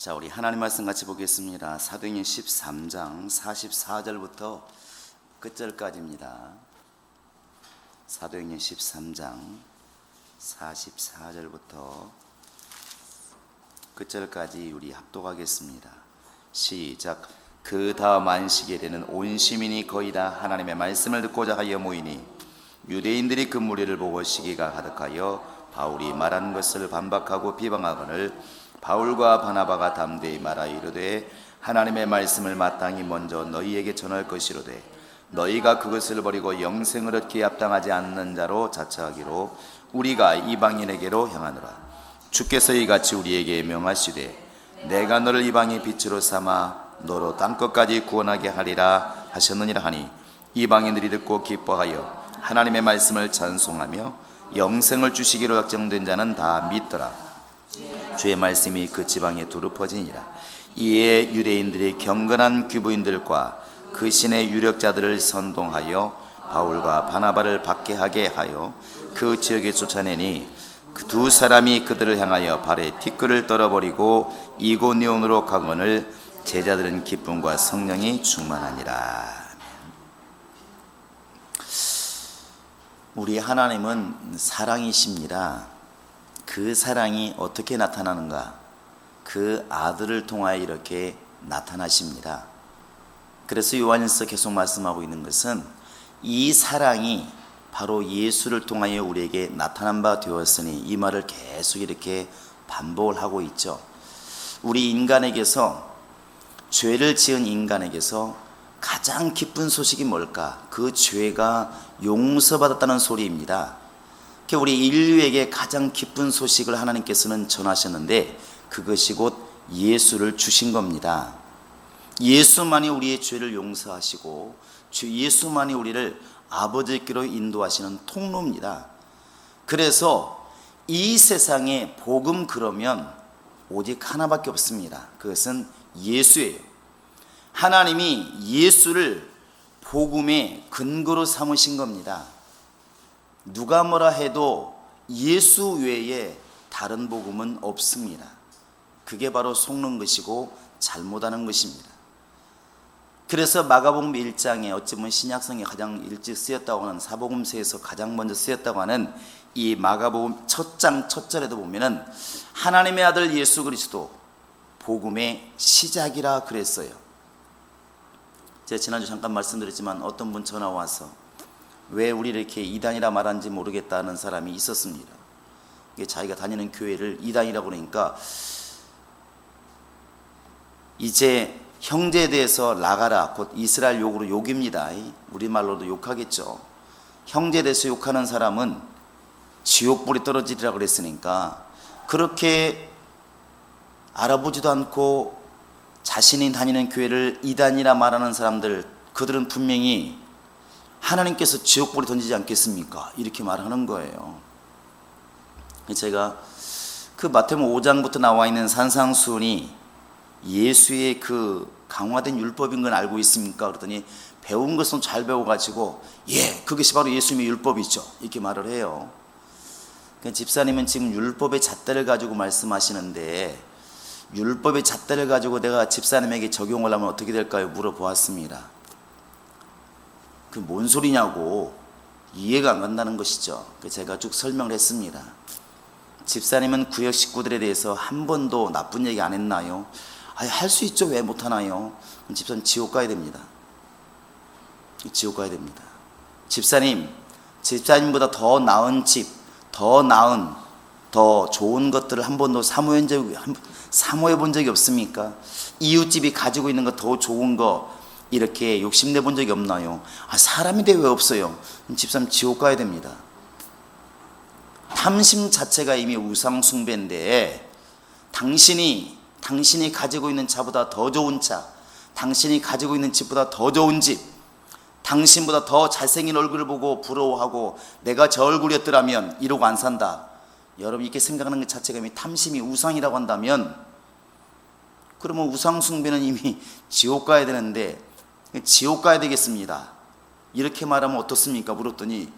자, 우리 하나님 말씀 같이 보겠습니다. 사도행전 13장 44절부터 끝절까지입니다. 사도행전 13장 44절부터 끝절까지 우리 합독하겠습니다. 시작. 그 다음 안식일에는 온 시민이 거의 다 하나님의 말씀을 듣고자 하여 모이니 유대인들이 그 무리를 보고 시기가 가득하여 바울이 말한 것을 반박하고 비방하거늘 바울과 바나바가 담대히 말하여 이르되 하나님의 말씀을 마땅히 먼저 너희에게 전할 것이로되 너희가 그것을 버리고 영생을 얻기에 합당하지 않는 자로 자처하기로 우리가 이방인에게로 향하노라. 주께서 이같이 우리에게 명하시되 내가 너를 이방의 빛으로 삼아 너로 땅끝까지 구원하게 하리라 하셨느니라 하니 이방인들이 듣고 기뻐하여 하나님의 말씀을 찬송하며 영생을 주시기로 작정된 자는 다 믿더라. 주의 말씀이 그 지방에 두루 퍼지니라. 이에 유대인들이 경건한 귀부인들과 그 신의 유력자들을 선동하여 바울과 바나바를 박해하게 하여 그 지역에 쫓아내니 그 두 사람이 그들을 향하여 발에 티끌을 떨어버리고 이고니온으로 가거늘 제자들은 기쁨과 성령이 충만하니라. 우리 하나님은 사랑이십니다. 그 사랑이 어떻게 나타나는가? 그 아들을 통하여 이렇게 나타나십니다. 그래서 요한일서 계속 말씀하고 있는 것은 이 사랑이 바로 예수를 통하여 우리에게 나타난 바 되었으니 이 말을 계속 이렇게 반복을 하고 있죠. 우리 인간에게서, 죄를 지은 인간에게서 가장 기쁜 소식이 뭘까? 그 죄가 용서받았다는 소리입니다. 우리 인류에게 가장 기쁜 소식을 하나님께서는 전하셨는데 그것이 곧 예수를 주신 겁니다. 예수만이 우리의 죄를 용서하시고 예수만이 우리를 아버지께로 인도하시는 통로입니다. 그래서 이 세상에 복음 그러면 오직 하나밖에 없습니다. 그것은 예수예요. 하나님이 예수를 복음의 근거로 삼으신 겁니다. 누가 뭐라 해도 예수 외에 다른 복음은 없습니다. 그게 바로 속는 것이고 잘못하는 것입니다. 그래서 마가복음 1장에 어찌 보면 신약성에 가장 일찍 쓰였다고 하는, 사복음서에서 가장 먼저 쓰였다고 하는 이 마가복음 첫 장 첫 절에도 보면은 하나님의 아들 예수 그리스도 복음의 시작이라 그랬어요. 제가 지난주 잠깐 말씀드렸지만 어떤 분 전화 와서 왜 우리를 이렇게 이단이라 말하는지 모르겠다는 사람이 있었습니다. 자기가 다니는 교회를 이단이라고 그러니까 이제 형제에 대해서 나가라, 곧 이스라엘 욕으로 욕입니다. 우리말로도 욕하겠죠. 형제에 대해서 욕하는 사람은 지옥불이 떨어지리라 그랬으니까 그렇게 알아보지도 않고 자신이 다니는 교회를 이단이라 말하는 사람들, 그들은 분명히 하나님께서 지옥불이 던지지 않겠습니까? 이렇게 말하는 거예요. 제가 그 마태복음 5장부터 나와 있는 산상수훈이 예수의 그 강화된 율법인 건 알고 있습니까? 그랬더니 배운 것은 잘 배워가지고 그것이 바로 예수님의 율법이죠, 이렇게 말을 해요. 집사님은 지금 율법의 잣대를 가지고 말씀하시는데 율법의 잣대를 가지고 내가 집사님에게 적용을 하면 어떻게 될까요? 물어보았습니다. 그 뭔 소리냐고 이해가 안 간다는 것이죠. 제가 쭉 설명을 했습니다. 집사님은 구역 식구들에 대해서 한 번도 나쁜 얘기 안 했나요? 할 수 있죠. 왜 못하나요? 집사님 지옥 가야 됩니다. 지옥 가야 됩니다. 집사님보다 더 나은 집, 더 나은, 더 좋은 것들을 한 번도 사모해 본 적이 없습니까? 이웃집이 가지고 있는 거 더 좋은 거 이렇게 욕심내 본 적이 없나요? 사람인데 왜 없어요? 집사님 지옥 가야 됩니다. 탐심 자체가 이미 우상 숭배인데 당신이 가지고 있는 차보다 더 좋은 차, 당신이 가지고 있는 집보다 더 좋은 집, 당신보다 더 잘생긴 얼굴을 보고 부러워하고 내가 저 얼굴이었더라면 이러고 안 산다. 여러분 이렇게 생각하는 것 자체가 이미 탐심이 우상이라고 한다면 그러면 우상 숭배는 이미 지옥 가야 되는데 지옥 가야 되겠습니다. 이렇게 말하면 어떻습니까? 물었더니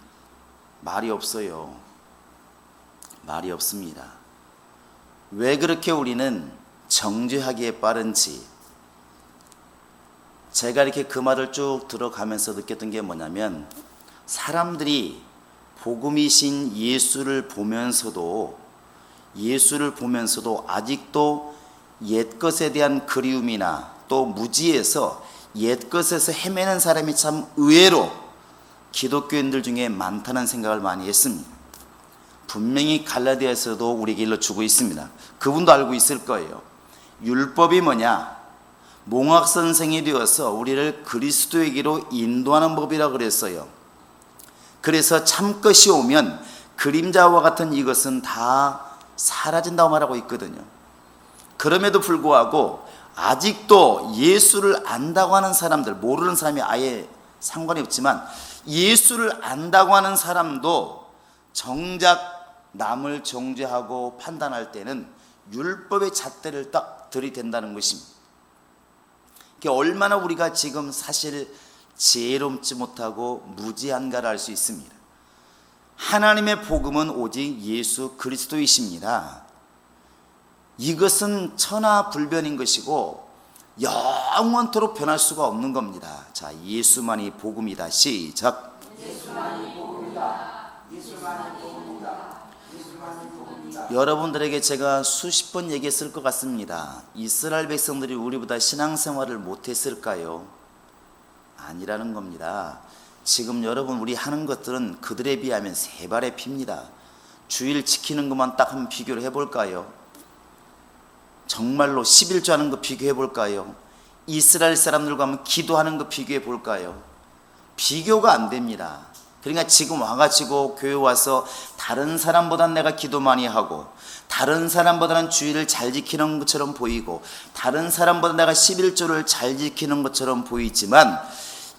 말이 없어요. 말이 없습니다. 왜 그렇게 우리는 정죄하기에 빠른지. 제가 이렇게 그 말을 쭉 들어가면서 느꼈던 게 뭐냐면, 사람들이 복음이신 예수를 보면서도 아직도 옛것에 대한 그리움이나 또 무지에서 옛것에서 헤매는 사람이 참 의외로 기독교인들 중에 많다는 생각을 많이 했습니다. 분명히 갈라디아에서도 우리에게 일러주고 있습니다. 그분도 알고 있을 거예요. 율법이 뭐냐? 몽학선생이 되어서 우리를 그리스도에게로 인도하는 법이라고 그랬어요. 그래서 참것이 오면 그림자와 같은 이것은 다 사라진다고 말하고 있거든요. 그럼에도 불구하고 아직도 예수를 안다고 하는 사람들, 모르는 사람이 아예 상관이 없지만 예수를 안다고 하는 사람도 정작 남을 정죄하고 판단할 때는 율법의 잣대를 딱 들이댄다는 것입니다. 얼마나 우리가 지금 사실 지혜롭지 못하고 무지한가를 알 수 있습니다. 하나님의 복음은 오직 예수 그리스도이십니다. 이것은 천하불변인 것이고 영원토록 변할 수가 없는 겁니다. 자, 예수만이 복음이다. 시작. 예수만이 복음이다. 예수만이 복음이다. 예수만이 복음이다. 여러분들에게 제가 수십 번 얘기했을 것 같습니다. 이스라엘 백성들이 우리보다 신앙생활을 못했을까요? 아니라는 겁니다. 지금 여러분 우리 하는 것들은 그들에 비하면 세 발의 피입니다. 주일 지키는 것만 딱 한번 비교를 해볼까요? 정말로 11조 하는 거 비교해 볼까요? 이스라엘 사람들과 한번 기도하는 거 비교해 볼까요? 비교가 안 됩니다. 그러니까 지금 와가지고 교회 와서 다른 사람보다는 내가 기도 많이 하고, 다른 사람보다는 주일을 잘 지키는 것처럼 보이고, 다른 사람보다 내가 11조를 잘 지키는 것처럼 보이지만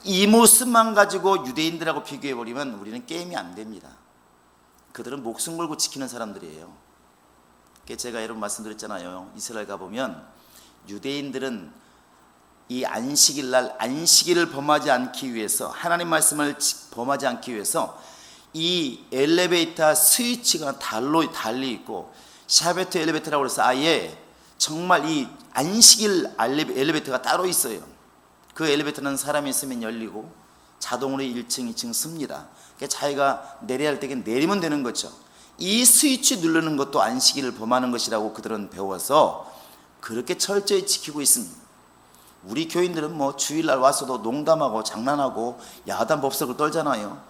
이 모습만 가지고 유대인들하고 비교해 버리면 우리는 게임이 안 됩니다. 그들은 목숨 걸고 지키는 사람들이에요. 제가 여러분 말씀드렸잖아요. 이스라엘 가보면 유대인들은 이 안식일 날 안식일을 범하지 않기 위해서, 하나님 말씀을 범하지 않기 위해서 이 엘리베이터 스위치가 달리 있고, 샤베트 엘리베이터라고 해서 아예 정말 이 안식일 엘리베이터가 따로 있어요. 그 엘리베이터는 사람이 있으면 열리고 자동으로 1층, 2층 씁니다. 그러니까 자기가 내려야 할 때 내리면 되는 거죠. 이 스위치 누르는 것도 안식일을 범하는 것이라고 그들은 배워서 그렇게 철저히 지키고 있습니다. 우리 교인들은 뭐 주일날 와서도 농담하고 장난하고 야단 법석을 떨잖아요.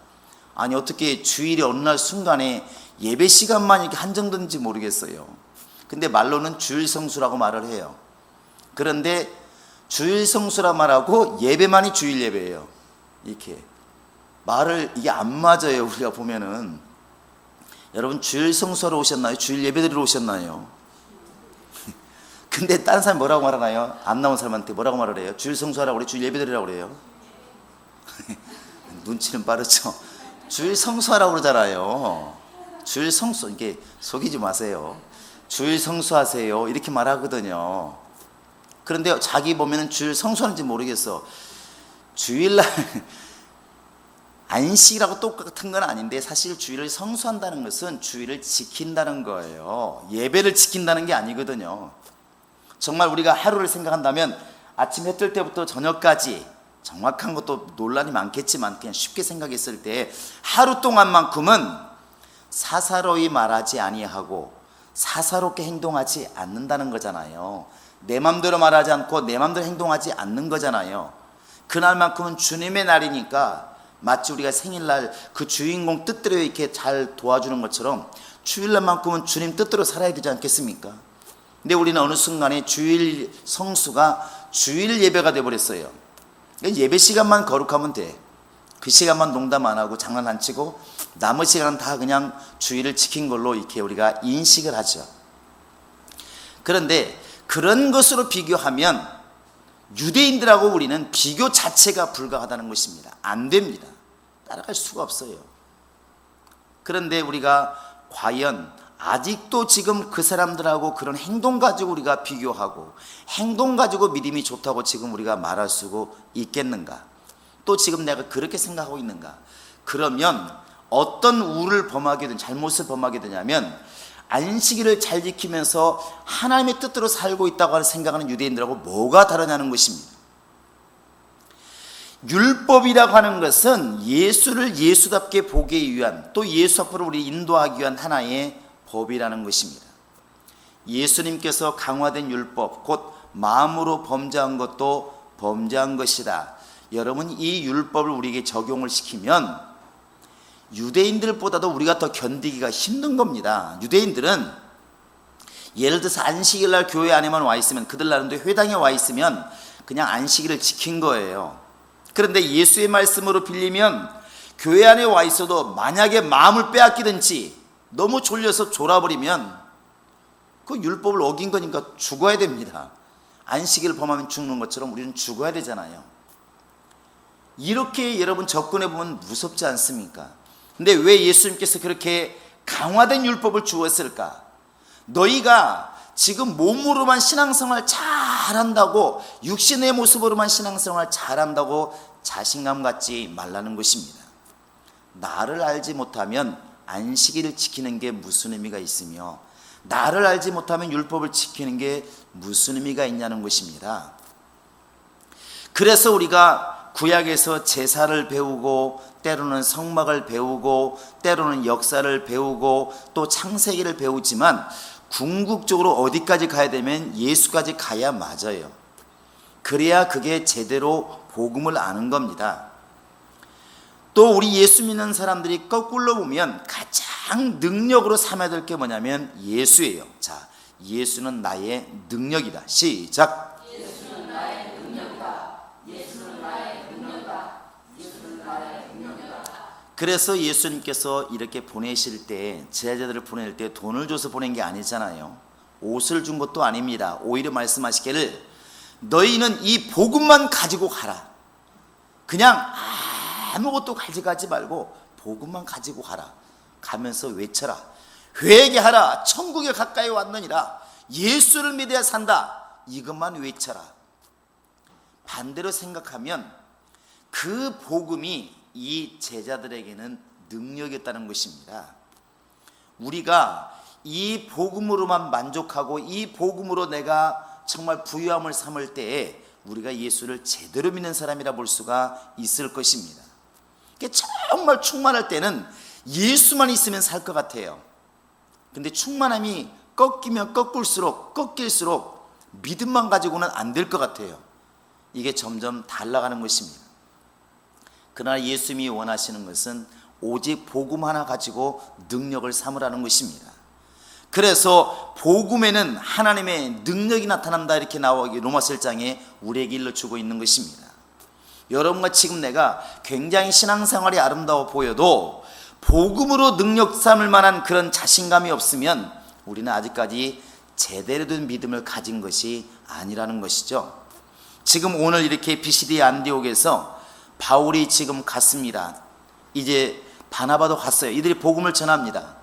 아니 어떻게 주일이 어느 날 순간에 예배 시간만 이렇게 한정된지 모르겠어요. 근데 말로는 주일 성수라고 말을 해요. 그런데 주일 성수라 말하고 예배만이 주일 예배예요. 이렇게 말을, 이게 안 맞아요. 우리가 보면은. 여러분 주일 성수하러 오셨나요? 주일 예배 드리러 오셨나요? 근데 다른 사람이 뭐라고 말하나요? 안 나온 사람한테 뭐라고 말을 해요? 주일 성수하라고 그래? 주일 예배 드리라고 그래요? 눈치는 빠르죠. 주일 성수하라고 그러잖아요. 주일 성수, 이게 속이지 마세요. 주일 성수하세요 이렇게 말하거든요. 그런데 자기 보면은 주일 성수하는지 모르겠어. 주일날 안식이라고 똑같은 건 아닌데, 사실 주일을 성수한다는 것은 주일을 지킨다는 거예요. 예배를 지킨다는 게 아니거든요. 정말 우리가 하루를 생각한다면 아침 해 뜰 때부터 저녁까지, 정확한 것도 논란이 많겠지만 그냥 쉽게 생각했을 때 하루 동안만큼은 사사로이 말하지 아니하고 사사롭게 행동하지 않는다는 거잖아요. 내 맘대로 말하지 않고 내 맘대로 행동하지 않는 거잖아요. 그날만큼은 주님의 날이니까 마치 우리가 생일날 그 주인공 뜻대로 이렇게 잘 도와주는 것처럼 주일날만큼은 주님 뜻대로 살아야 되지 않겠습니까? 근데 우리는 어느 순간에 주일 성수가 주일 예배가 되어버렸어요. 예배 시간만 거룩하면 돼. 그 시간만 농담 안 하고 장난 안 치고 나머지 시간은 다 그냥 주일을 지킨 걸로 이렇게 우리가 인식을 하죠. 그런데 그런 것으로 비교하면 유대인들하고 우리는 비교 자체가 불가하다는 것입니다. 안 됩니다. 따라갈 수가 없어요. 그런데 우리가 과연 아직도 지금 그 사람들하고 그런 행동 가지고 우리가 비교하고 행동 가지고 믿음이 좋다고 지금 우리가 말할 수 있겠는가? 또 지금 내가 그렇게 생각하고 있는가? 그러면 어떤 우를 범하게 된, 잘못을 범하게 되냐면, 안식일을 잘 지키면서 하나님의 뜻대로 살고 있다고 생각하는 유대인들하고 뭐가 다르냐는 것입니다. 율법이라고 하는 것은 예수를 예수답게 보기 위한, 또 예수 앞으로 우리 인도하기 위한 하나의 법이라는 것입니다. 예수님께서 강화된 율법, 곧 마음으로 범죄한 것도 범죄한 것이다. 여러분, 이 율법을 우리에게 적용을 시키면 유대인들보다도 우리가 더 견디기가 힘든 겁니다. 유대인들은 예를 들어서 안식일 날 교회 안에만 와 있으면, 그들 나름대로 회당에 와 있으면 그냥 안식일을 지킨 거예요. 그런데 예수의 말씀으로 빌리면 교회 안에 와 있어도 만약에 마음을 빼앗기든지 너무 졸려서 졸아버리면 그 율법을 어긴 거니까 죽어야 됩니다. 안식일을 범하면 죽는 것처럼 우리는 죽어야 되잖아요. 이렇게 여러분 접근해 보면 무섭지 않습니까? 근데 왜 예수님께서 그렇게 강화된 율법을 주었을까? 너희가 지금 몸으로만 신앙생활 잘한다고, 육신의 모습으로만 신앙생활 잘한다고 자신감 갖지 말라는 것입니다. 나를 알지 못하면 안식일을 지키는 게 무슨 의미가 있으며, 나를 알지 못하면 율법을 지키는 게 무슨 의미가 있냐는 것입니다. 그래서 우리가 구약에서 제사를 배우고, 때로는 성막을 배우고, 때로는 역사를 배우고, 또 창세기를 배우지만 궁극적으로 어디까지 가야 되면 예수까지 가야 맞아요. 그래야 그게 제대로 복음을 아는 겁니다. 또 우리 예수 믿는 사람들이 거꾸로 보면 가장 능력으로 삼아야 될 게 뭐냐면 예수예요. 자, 예수는 나의 능력이다. 시작. 예수는 나의 능력이다. 예수는 나의 능력이다. 예수는 나의 능력이다. 그래서 예수님께서 이렇게 보내실 때, 제자들을 보낼 때 돈을 줘서 보낸 게 아니잖아요. 옷을 준 것도 아닙니다. 오히려 말씀하시기를 너희는 이 복음만 가지고 가라. 그냥 아무것도 가져가지 말고 복음만 가지고 가라. 가면서 외쳐라. 회개하라. 천국에 가까이 왔느니라. 예수를 믿어야 산다. 이것만 외쳐라. 반대로 생각하면 그 복음이 이 제자들에게는 능력이었다는 것입니다. 우리가 이 복음으로만 만족하고 이 복음으로 내가 정말 부유함을 삼을 때에 우리가 예수를 제대로 믿는 사람이라 볼 수가 있을 것입니다. 정말 충만할 때는 예수만 있으면 살 것 같아요. 근데 충만함이 꺾이면 꺾일수록 믿음만 가지고는 안 될 것 같아요. 이게 점점 달라가는 것입니다. 그러나 예수님이 원하시는 것은 오직 복음 하나 가지고 능력을 삼으라는 것입니다. 그래서 복음에는 하나님의 능력이 나타난다, 이렇게 나오기 로마서 1장에 우리에게 일러주고 있는 것입니다. 여러분과 지금 내가 굉장히 신앙생활이 아름다워 보여도 복음으로 능력 삼을 만한 그런 자신감이 없으면 우리는 아직까지 제대로 된 믿음을 가진 것이 아니라는 것이죠. 지금 오늘 이렇게 비시디 안디옥에서 바울이 지금 갔습니다. 이제 바나바도 갔어요. 이들이 복음을 전합니다.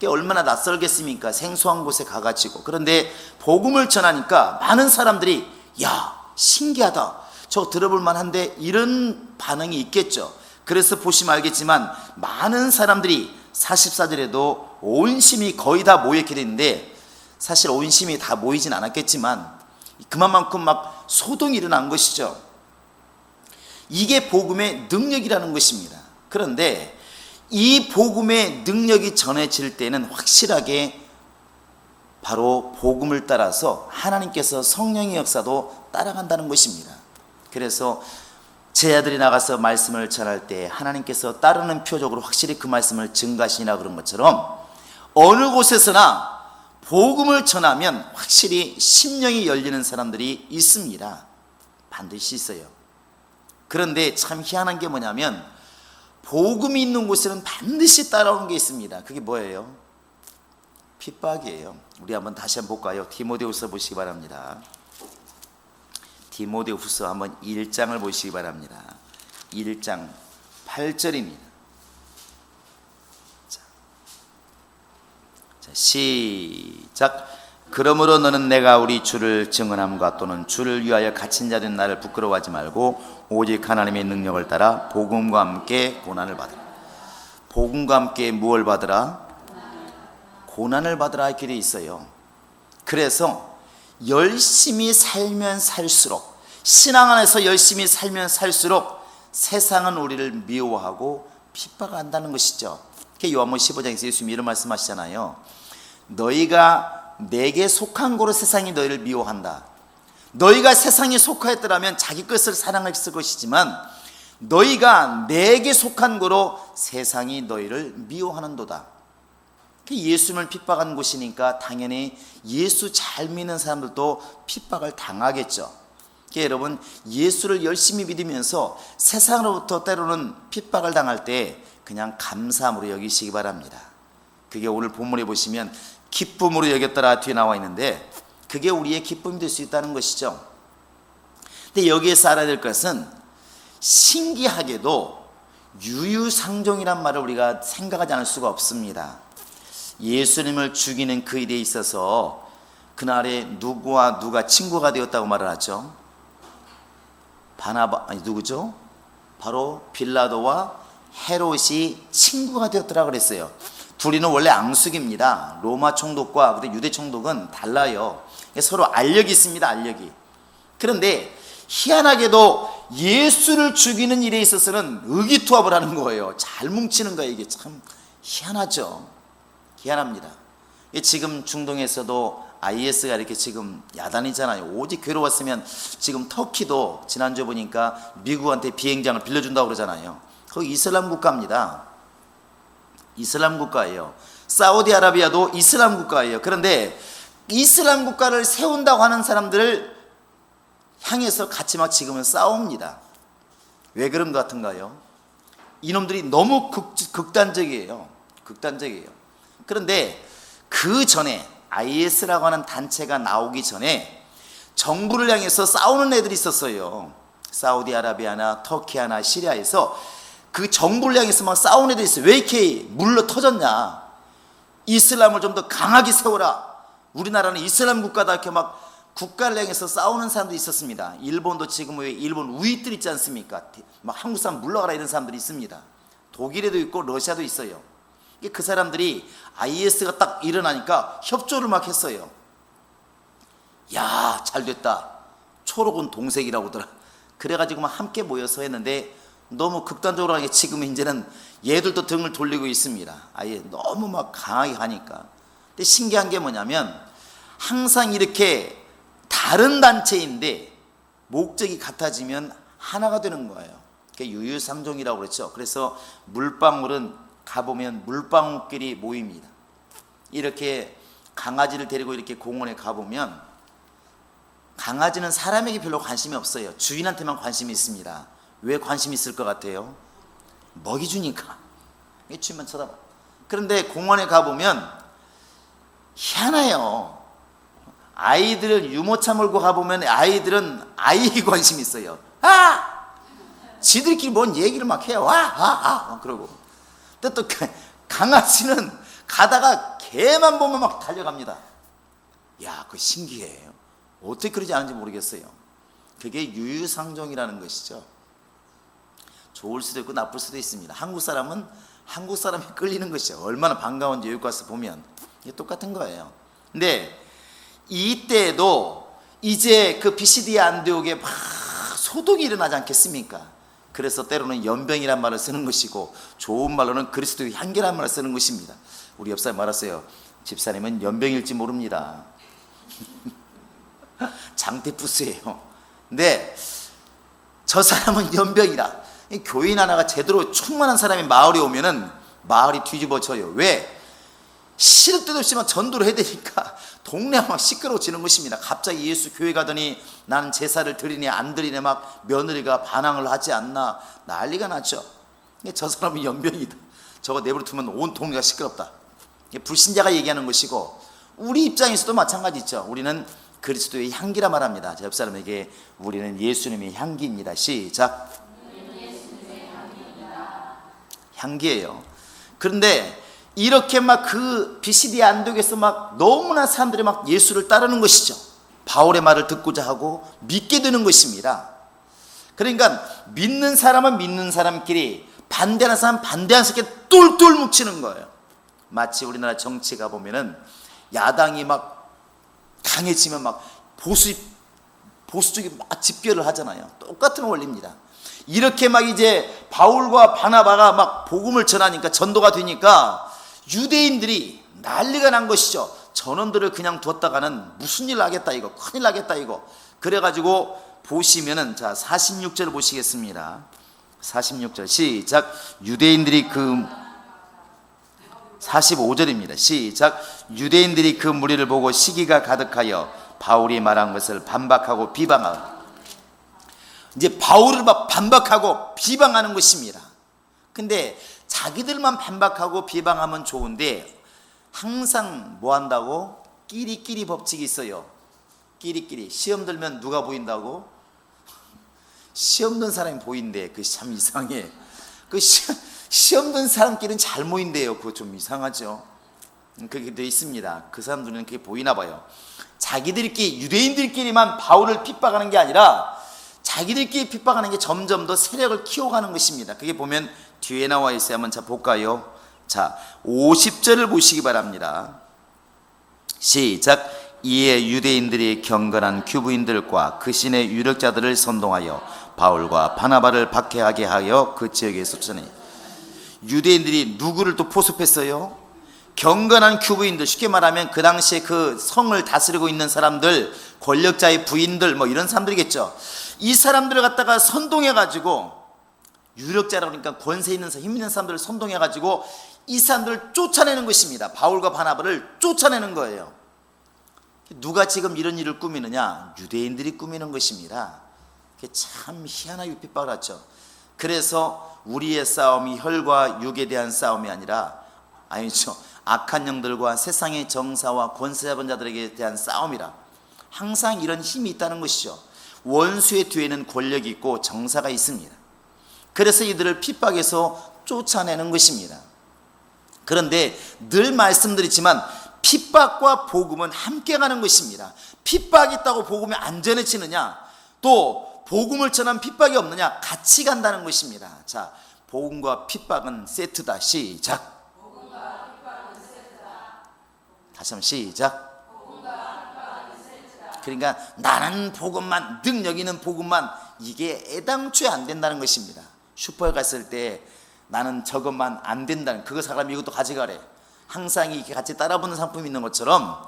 얼마나 낯설겠습니까? 생소한 곳에 가가지고. 그런데 복음을 전하니까 많은 사람들이 야, 신기하다, 저 들어볼 만한데, 이런 반응이 있겠죠. 그래서 보시면 알겠지만 많은 사람들이 44절에도 온심이 거의 다 모였게 되는데, 사실 온심이 다 모이진 않았겠지만 그만큼 막 소동이 일어난 것이죠. 이게 복음의 능력이라는 것입니다. 그런데 이 복음의 능력이 전해질 때는 확실하게 바로 복음을 따라서 하나님께서 성령의 역사도 따라간다는 것입니다. 그래서 제자들이 나가서 말씀을 전할 때 하나님께서 따르는 표적으로 확실히 그 말씀을 증가하시니라 그런 것처럼 어느 곳에서나 복음을 전하면 확실히 심령이 열리는 사람들이 있습니다. 반드시 있어요. 그런데 참 희한한 게 뭐냐면 복음이 있는 곳에는 반드시 따라오는 게 있습니다. 그게 뭐예요? 핍박이에요. 우리 한번 다시 한번 볼까요? 디모데후서 보시기 바랍니다. 디모데후서 한번 1장을 보시기 바랍니다. 1장 8절입니다. 자, 시작. 그러므로 너는 내가 우리 주를 증언함과 또는 주를 위하여 갇힌 자된 나를 부끄러워하지 말고 오직 하나님의 능력을 따라 복음과 함께 고난을 받으라. 복음과 함께 무엇을 받으라? 고난을 받으라 할 길이 있어요. 그래서 열심히 살면 살수록, 신앙 안에서 열심히 살면 살수록 세상은 우리를 미워하고 핍박한다는 것이죠. 요한복음 15장에서 예수님이 이런 말씀하시잖아요. 너희가 내게 속한 거로 세상이 너희를 미워한다. 너희가 세상에 속하였더라면 자기 것을 사랑했을 것이지만 너희가 내게 속한 거로 세상이 너희를 미워하는도다. 예수님을 핍박한 곳이니까 당연히 예수 잘 믿는 사람들도 핍박을 당하겠죠. 여러분, 예수를 열심히 믿으면서 세상으로부터 때로는 핍박을 당할 때 그냥 감사함으로 여기시기 바랍니다. 그게 오늘 본문에 보시면 기쁨으로 여겼더라 뒤에 나와 있는데, 그게 우리의 기쁨이 될 수 있다는 것이죠. 근데 여기에서 알아야 될 것은, 신기하게도 유유상종이란 말을 우리가 생각하지 않을 수가 없습니다. 예수님을 죽이는 그 일에 있어서 그날에 누구와 누가 친구가 되었다고 말을 하죠? 누구죠? 바로 빌라도와 헤롯이 친구가 되었더라 그랬어요. 둘이는 원래 앙숙입니다. 로마 총독과 유대 총독은 달라요. 서로 알력이 있습니다. 알력이. 그런데 희한하게도 예수를 죽이는 일에 있어서는 의기투합을 하는 거예요. 잘 뭉치는 거예요. 이게 참 희한하죠. 희한합니다. 지금 중동에서도 IS가 이렇게 지금 야단이잖아요. 오직 괴로웠으면 지금 터키도 지난주에 보니까 미국한테 비행장을 빌려준다고 그러잖아요. 거기 이슬람 국가입니다. 이슬람 국가예요. 사우디아라비아도 이슬람 국가예요. 그런데 이슬람 국가를 세운다고 하는 사람들을 향해서 같이 막 지금은 싸웁니다. 왜 그런 것 같은가요? 이놈들이 너무 극단적이에요. 극단적이에요. 그런데 그 전에 IS라고 하는 단체가 나오기 전에 정부를 향해서 싸우는 애들이 있었어요. 사우디아라비아나 터키나 시리아에서 그 정부를 향해서 막 싸우는 애들이 있어요. 왜 이렇게 물러 터졌냐? 이슬람을 좀 더 강하게 세워라. 우리나라는 이슬람 국가다. 이렇게 막 국가를 향해서 싸우는 사람들이 있었습니다. 일본도 지금 왜 일본 우익들 있지 않습니까? 막 한국 사람 물러가라 이런 사람들이 있습니다. 독일에도 있고 러시아도 있어요. 그 사람들이 IS가 딱 일어나니까 협조를 막 했어요. 야, 잘 됐다. 초록은 동색이라고 하더라. 그래가지고 막 함께 모여서 했는데 너무 극단적으로 하니까 지금 이제는 얘들도 등을 돌리고 있습니다. 아예 너무 막 강하게 하니까. 근데 신기한 게 뭐냐면 항상 이렇게 다른 단체인데 목적이 같아지면 하나가 되는 거예요. 그게 유유상종이라고 그랬죠. 그래서 물방울은 가보면 물방울끼리 모입니다. 이렇게 강아지를 데리고 이렇게 공원에 가보면 강아지는 사람에게 별로 관심이 없어요. 주인한테만 관심이 있습니다. 왜 관심이 있을 것 같아요? 먹이 주니까. 주인만 쳐다봐. 그런데 공원에 가보면 희한해요. 아이들을 유모차 몰고 가보면 아이들은 아이에 관심이 있어요. 지들끼리 뭔 얘기를 막 해요. 그러고. 근데 또 강아지는 가다가 개만 보면 막 달려갑니다. 야, 그거 신기해요. 어떻게 그러지 않은지 모르겠어요. 그게 유유상종이라는 것이죠. 좋을 수도 있고 나쁠 수도 있습니다. 한국 사람은 한국 사람이 끌리는 것이죠. 얼마나 반가운지 여기 가서 보면 이게 똑같은 거예요. 근데 이때도 이제 그 비시디아 안디옥에 막 소동이 일어나지 않겠습니까? 그래서 때로는 연병이란 말을 쓰는 것이고 좋은 말로는 그리스도의 향기란 말을 쓰는 것입니다. 우리 옆사람 말았어요. 집사님은 연병일지 모릅니다. 장태푸스예요. 근데 저 사람은 연병이다. 교인 하나가 제대로 충만한 사람이 마을에 오면은 마을이 뒤집어져요. 왜? 시도 때도 없이 막 전도를 해야 되니까 동네가 막 시끄러워지는 것입니다. 갑자기 예수 교회 가더니 나는 제사를 드리네 안 드리네 막 며느리가 반항을 하지 않나 난리가 났죠. 저 사람은 연병이다. 저거 내버려 두면 온 동네가 시끄럽다. 불신자가 얘기하는 것이고 우리 입장에서도 마찬가지죠. 우리는 그리스도의 향기라 말합니다. 제 옆 사람에게 우리는 예수님의 향기입니다. 시작. 향기예요. 그런데 이렇게 막 그 비시디아 안독에서 막 너무나 사람들이 막 예수를 따르는 것이죠. 바울의 말을 듣고자 하고 믿게 되는 것입니다. 그러니까 믿는 사람은 믿는 사람끼리 반대하는 사람 반대하는 사람끼리 똘똘 뭉치는 거예요. 마치 우리나라 정치가 보면은 야당이 막 강해지면 막 보수 쪽이 막 집결을 하잖아요. 똑같은 원리입니다. 이렇게 막 이제 바울과 바나바가 막 복음을 전하니까, 전도가 되니까 유대인들이 난리가 난 것이죠. 저놈들을 그냥 뒀다가는 무슨 일 하겠다 이거, 큰일 나겠다 이거. 그래가지고 보시면은, 자 46절 보시겠습니다. 46절 시작. 유대인들이 45절입니다. 시작. 유대인들이 그 무리를 보고 시기가 가득하여 바울이 말한 것을 반박하고 비방하고, 이제 바울을 막 반박하고 비방하는 것입니다. 근데 자기들만 반박하고 비방하면 좋은데 항상 뭐 한다고? 끼리끼리 법칙이 있어요. 끼리끼리. 시험 들면 누가 보인다고? 시험 든 사람이 보인대. 그 참 이상해. 그 시험 든 사람끼리는 잘 모인대요. 그거 좀 이상하죠. 그렇게 되어 있습니다. 그 사람들은 그게 보이나 봐요. 자기들끼리, 유대인들끼리만 바울을 핍박하는 게 아니라 자기들끼리 핍박하는 게 점점 더 세력을 키워가는 것입니다. 그게 보면 뒤에 나와 있어요. 한번 자 볼까요? 자 50절을 보시기 바랍니다. 시작. 이에 유대인들이 경건한 규부인들과 그 신의 유력자들을 선동하여 바울과 바나바를 박해하게 하여 그 지역에 쫓아내. 유대인들이 누구를 또 포섭했어요? 경건한 규부인들, 쉽게 말하면 그 당시에 그 성을 다스리고 있는 사람들, 권력자의 부인들, 뭐 이런 사람들이겠죠. 이 사람들을 갖다가 선동해가지고, 유력자라고 그러니까 권세 있는 힘 있는 사람들을 선동해가지고 이 사람들을 쫓아내는 것입니다. 바울과 바나바를 쫓아내는 거예요. 누가 지금 이런 일을 꾸미느냐? 유대인들이 꾸미는 것입니다. 참 희한하게 핍박을 하죠. 그래서 우리의 싸움이 혈과 육에 대한 싸움이 아니죠. 악한 영들과 세상의 정사와 권세 잡은 자들에게 대한 싸움이라. 항상 이런 힘이 있다는 것이죠. 원수의 뒤에는 권력이 있고 정사가 있습니다. 그래서 이들을 핍박해서 쫓아내는 것입니다. 그런데 늘 말씀드리지만 핍박과 복음은 함께 가는 것입니다. 핍박이 있다고 복음이 안 전해지느냐? 또 복음을 전한 핍박이 없느냐? 같이 간다는 것입니다. 자, 복음과 핍박은 세트다. 시작. 다시 한번 시작. 그러니까 나는 복음만, 능력 있는 복음만, 이게 애당초에 안 된다는 것입니다. 슈퍼에 갔을 때 나는 저것만 안 된다는, 그거 사람이 이것도 가져가래. 항상 이렇게 같이 따라붙는 상품이 있는 것처럼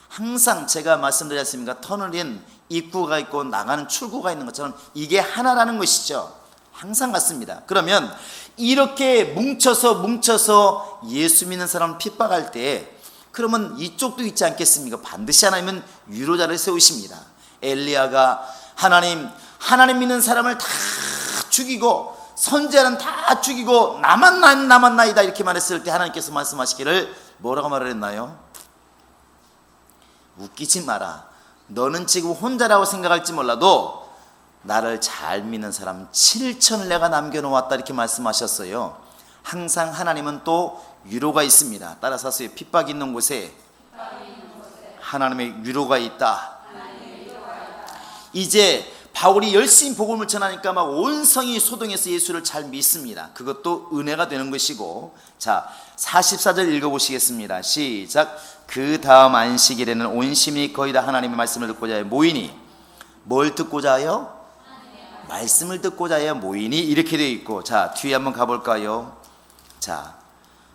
항상 제가 말씀드렸습니까? 터널엔 입구가 있고 나가는 출구가 있는 것처럼 이게 하나라는 것이죠. 항상 같습니다. 그러면 이렇게 뭉쳐서 예수 믿는 사람을 핍박할 때, 그러면 이쪽도 있지 않겠습니까? 반드시 하나님은 위로자를 세우십니다. 엘리야가 하나님 믿는 사람을 다 죽이고 선지자는 다 죽이고 나만 남았나이다 이렇게 말했을 때 하나님께서 말씀하시기를 뭐라고 말을 했나요? 웃기지 마라. 너는 지금 혼자라고 생각할지 몰라도 나를 잘 믿는 사람 7천을 내가 남겨놓았다 이렇게 말씀하셨어요. 항상 하나님은 또 위로가 있습니다. 따라서 핍박이 있는 곳에 하나님의 위로가 있다. 이제 바울이 열심히 복음을 전하니까 막 온 성이 소동해서 예수를 잘 믿습니다. 그것도 은혜가 되는 것이고, 자 44절 읽어보시겠습니다. 시작. 그 다음 안식일에는 온 시민이 거의 다 하나님의 말씀을 듣고자 하여 모이니. 뭘 듣고자 하여? 말씀을 듣고자 하여 모이니, 이렇게 되어 있고, 자 뒤에 한번 가볼까요? 자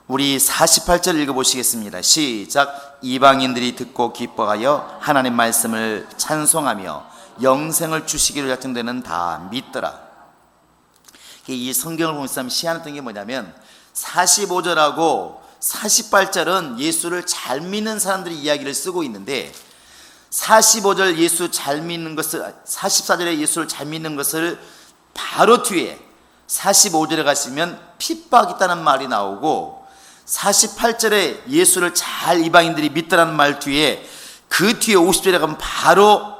우리 48절 읽어보시겠습니다. 시작. 이방인들이 듣고 기뻐하여 하나님 말씀을 찬송하며 영생을 주시기로 약정되는 다 믿더라. 이 성경을 보면서 희한했던 게 뭐냐면 45절하고 48절은 예수를 잘 믿는 사람들이 이야기를 쓰고 있는데 45절 예수 잘 믿는 것을, 44절에 예수를 잘 믿는 것을 바로 뒤에 45절에 가시면 핍박 있다는 말이 나오고 48절에 예수를 잘 이방인들이 믿더라는 말 뒤에 그 뒤에 50절에 가면 바로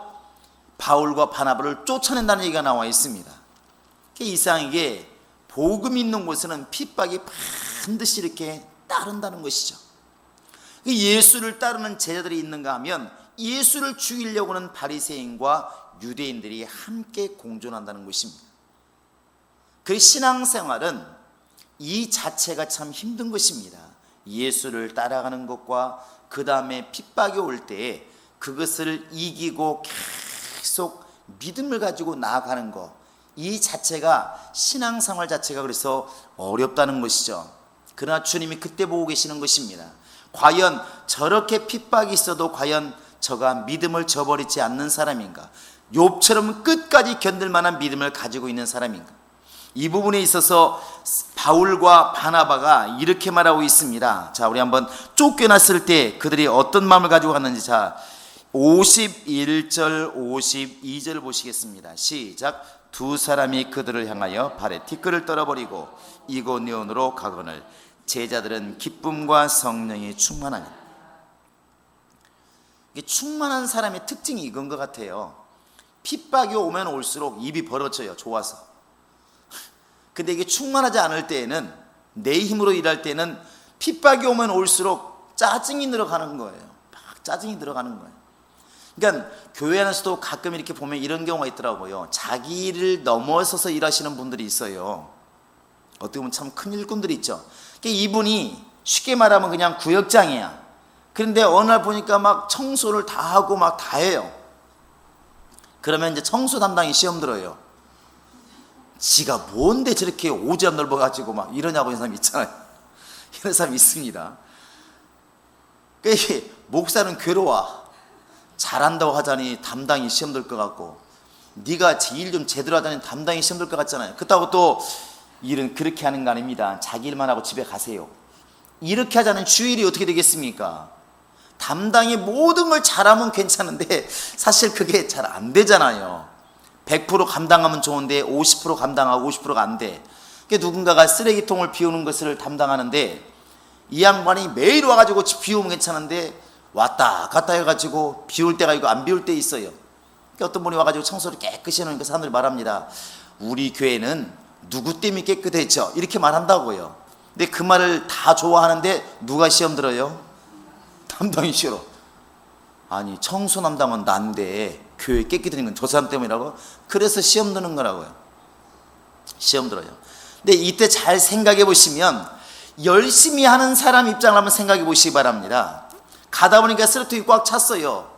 바울과 바나바를 쫓아낸다는 얘기가 나와 있습니다. 이상하게 복음이 있는 곳에는 핍박이 반드시 이렇게 따른다는 것이죠. 예수를 따르는 제자들이 있는가 하면 예수를 죽이려고 하는 바리새인과 유대인들이 함께 공존한다는 것입니다. 그 신앙생활은 이 자체가 참 힘든 것입니다. 예수를 따라가는 것과 그 다음에 핍박이 올 때에 그것을 이기고 계속 믿음을 가지고 나아가는 것, 이 자체가 신앙생활 자체가 그래서 어렵다는 것이죠. 그러나 주님이 그때 보고 계시는 것입니다. 과연 저렇게 핍박이 있어도 과연 저가 믿음을 저버리지 않는 사람인가, 욥처럼 끝까지 견딜 만한 믿음을 가지고 있는 사람인가. 이 부분에 있어서 바울과 바나바가 이렇게 말하고 있습니다. 자, 우리 한번 쫓겨났을 때 그들이 어떤 마음을 가지고 갔는지, 자 51절 52절 보시겠습니다. 시작. 두 사람이 그들을 향하여 발에 티끌을 떨어버리고 이고니온으로 가거늘 제자들은 기쁨과 성령이 충만하니. 충만한 사람의 특징이 이건 것 같아요. 핍박이 오면 올수록 입이 벌어져요. 좋아서. 근데 이게 충만하지 않을 때에는, 내 힘으로 일할 때는 핍박이 오면 올수록 짜증이 늘어가는 거예요. 막 짜증이 늘어가는 거예요. 그러니까 교회 안에서도 가끔 이렇게 보면 이런 경우가 있더라고요. 자기 일을 넘어서서 일하시는 분들이 있어요. 어떻게 보면 참 큰 일꾼들이 있죠. 그러니까 이분이 쉽게 말하면 그냥 구역장이야. 그런데 어느 날 보니까 막 청소를 다 하고 막 다 해요. 그러면 이제 청소 담당이 시험 들어요. 지가 뭔데 저렇게 오지랖 넓어가지고 막 이러냐고 이런 사람 있잖아요. 이런 사람 있습니다. 그러니까 목사는 괴로워. 잘한다고 하자니 담당이 시험 들 것 같고, 네가 일 좀 제대로 하자니 담당이 시험 들 것 같잖아요. 그렇다고 또 일은 그렇게 하는 거 아닙니다. 자기 일만 하고 집에 가세요. 이렇게 하자는 주일이 어떻게 되겠습니까? 담당이 모든 걸 잘하면 괜찮은데 사실 그게 잘 안 되잖아요. 100% 감당하면 좋은데 50% 감당하고 50%가 안 돼. 그러니까 누군가가 쓰레기통을 비우는 것을 담당하는데 이 양반이 매일 와가지고 비우면 괜찮은데 왔다 갔다 해가지고 비울 때가 있고 안 비울 때 있어요. 그러니까 어떤 분이 와가지고 청소를 깨끗이 해놓으니까 사람들이 말합니다. 우리 교회는 누구 때문에 깨끗했죠? 이렇게 말한다고요. 근데 그 말을 다 좋아하는데 누가 시험 들어요? 담당이 싫어. 아니 청소 담당은 난데 교회 깨끗해진 건 저 사람 때문이라고? 그래서 시험 드는 거라고요. 시험 들어요. 근데 이때 잘 생각해 보시면, 열심히 하는 사람 입장을 한번 생각해 보시기 바랍니다. 가다 보니까 쓰레기통이 꽉 찼어요.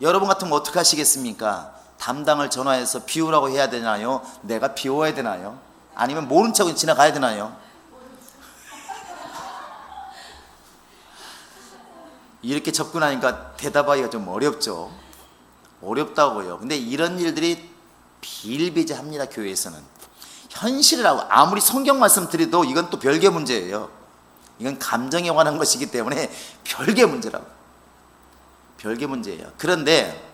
여러분 같으면 어떻게 하시겠습니까? 담당을 전화해서 비우라고 해야 되나요? 내가 비워야 되나요? 아니면 모른 척은 지나가야 되나요? 이렇게 접근하니까 대답하기가 좀 어렵죠. 어렵다고요. 근데 이런 일들이 비일비재합니다. 교회에서는 현실이라고 아무리 성경 말씀 드려도 이건 또 별개 문제예요. 이건 감정에 관한 것이기 때문에 별개 문제라고. 별개 문제예요. 그런데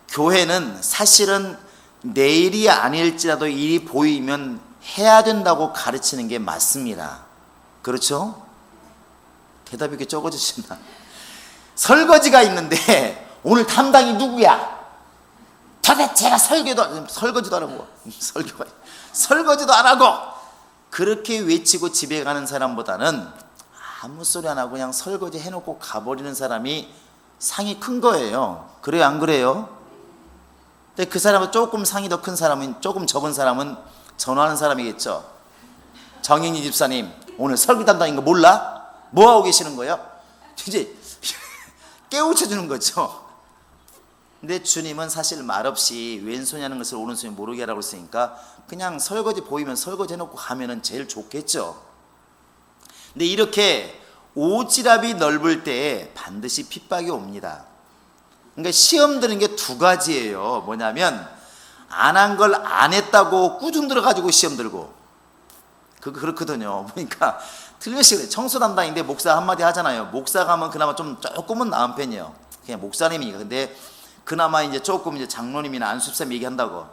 교회는 사실은 내일이 아닐지라도 일이 보이면 해야 된다고 가르치는 게 맞습니다. 그렇죠? 대답이 이렇게 적어지시나? 설거지가 있는데 오늘 담당이 누구야? 도대체가 설거지도 안 하고 설거지도 안 하고 그렇게 외치고 집에 가는 사람보다는 아무 소리 안 하고 그냥 설거지 해놓고 가버리는 사람이 상이 큰 거예요. 그래요, 안 그래요? 근데 그 사람은 조금 상이 더 큰 사람은, 조금 적은 사람은 전화하는 사람이겠죠. 정인희 집사님 오늘 설거지 담당인 거 몰라? 뭐 하고 계시는 거예요? 이제 깨우쳐주는 거죠. 근데 주님은 사실 말없이 왼손이 하는 것을 오른손이 모르게 하라고 했으니까 그냥 설거지 보이면 설거지 해놓고 가면은 제일 좋겠죠. 근데 이렇게 오지랖이 넓을 때 반드시 핍박이 옵니다. 그러니까 시험 드는 게 두 가지예요. 뭐냐면 안 한 걸 안 했다고 꾸중 들어가지고 시험 들고, 그렇거든요. 그러니까 틀려시그래. 청소 담당인데 목사 한마디 하잖아요. 목사가 하면 그나마 조금은 나은 편이에요. 그냥 목사님이니까. 근데 그나마 이제 조금 이제 장로님이나 안수사님 얘기한다고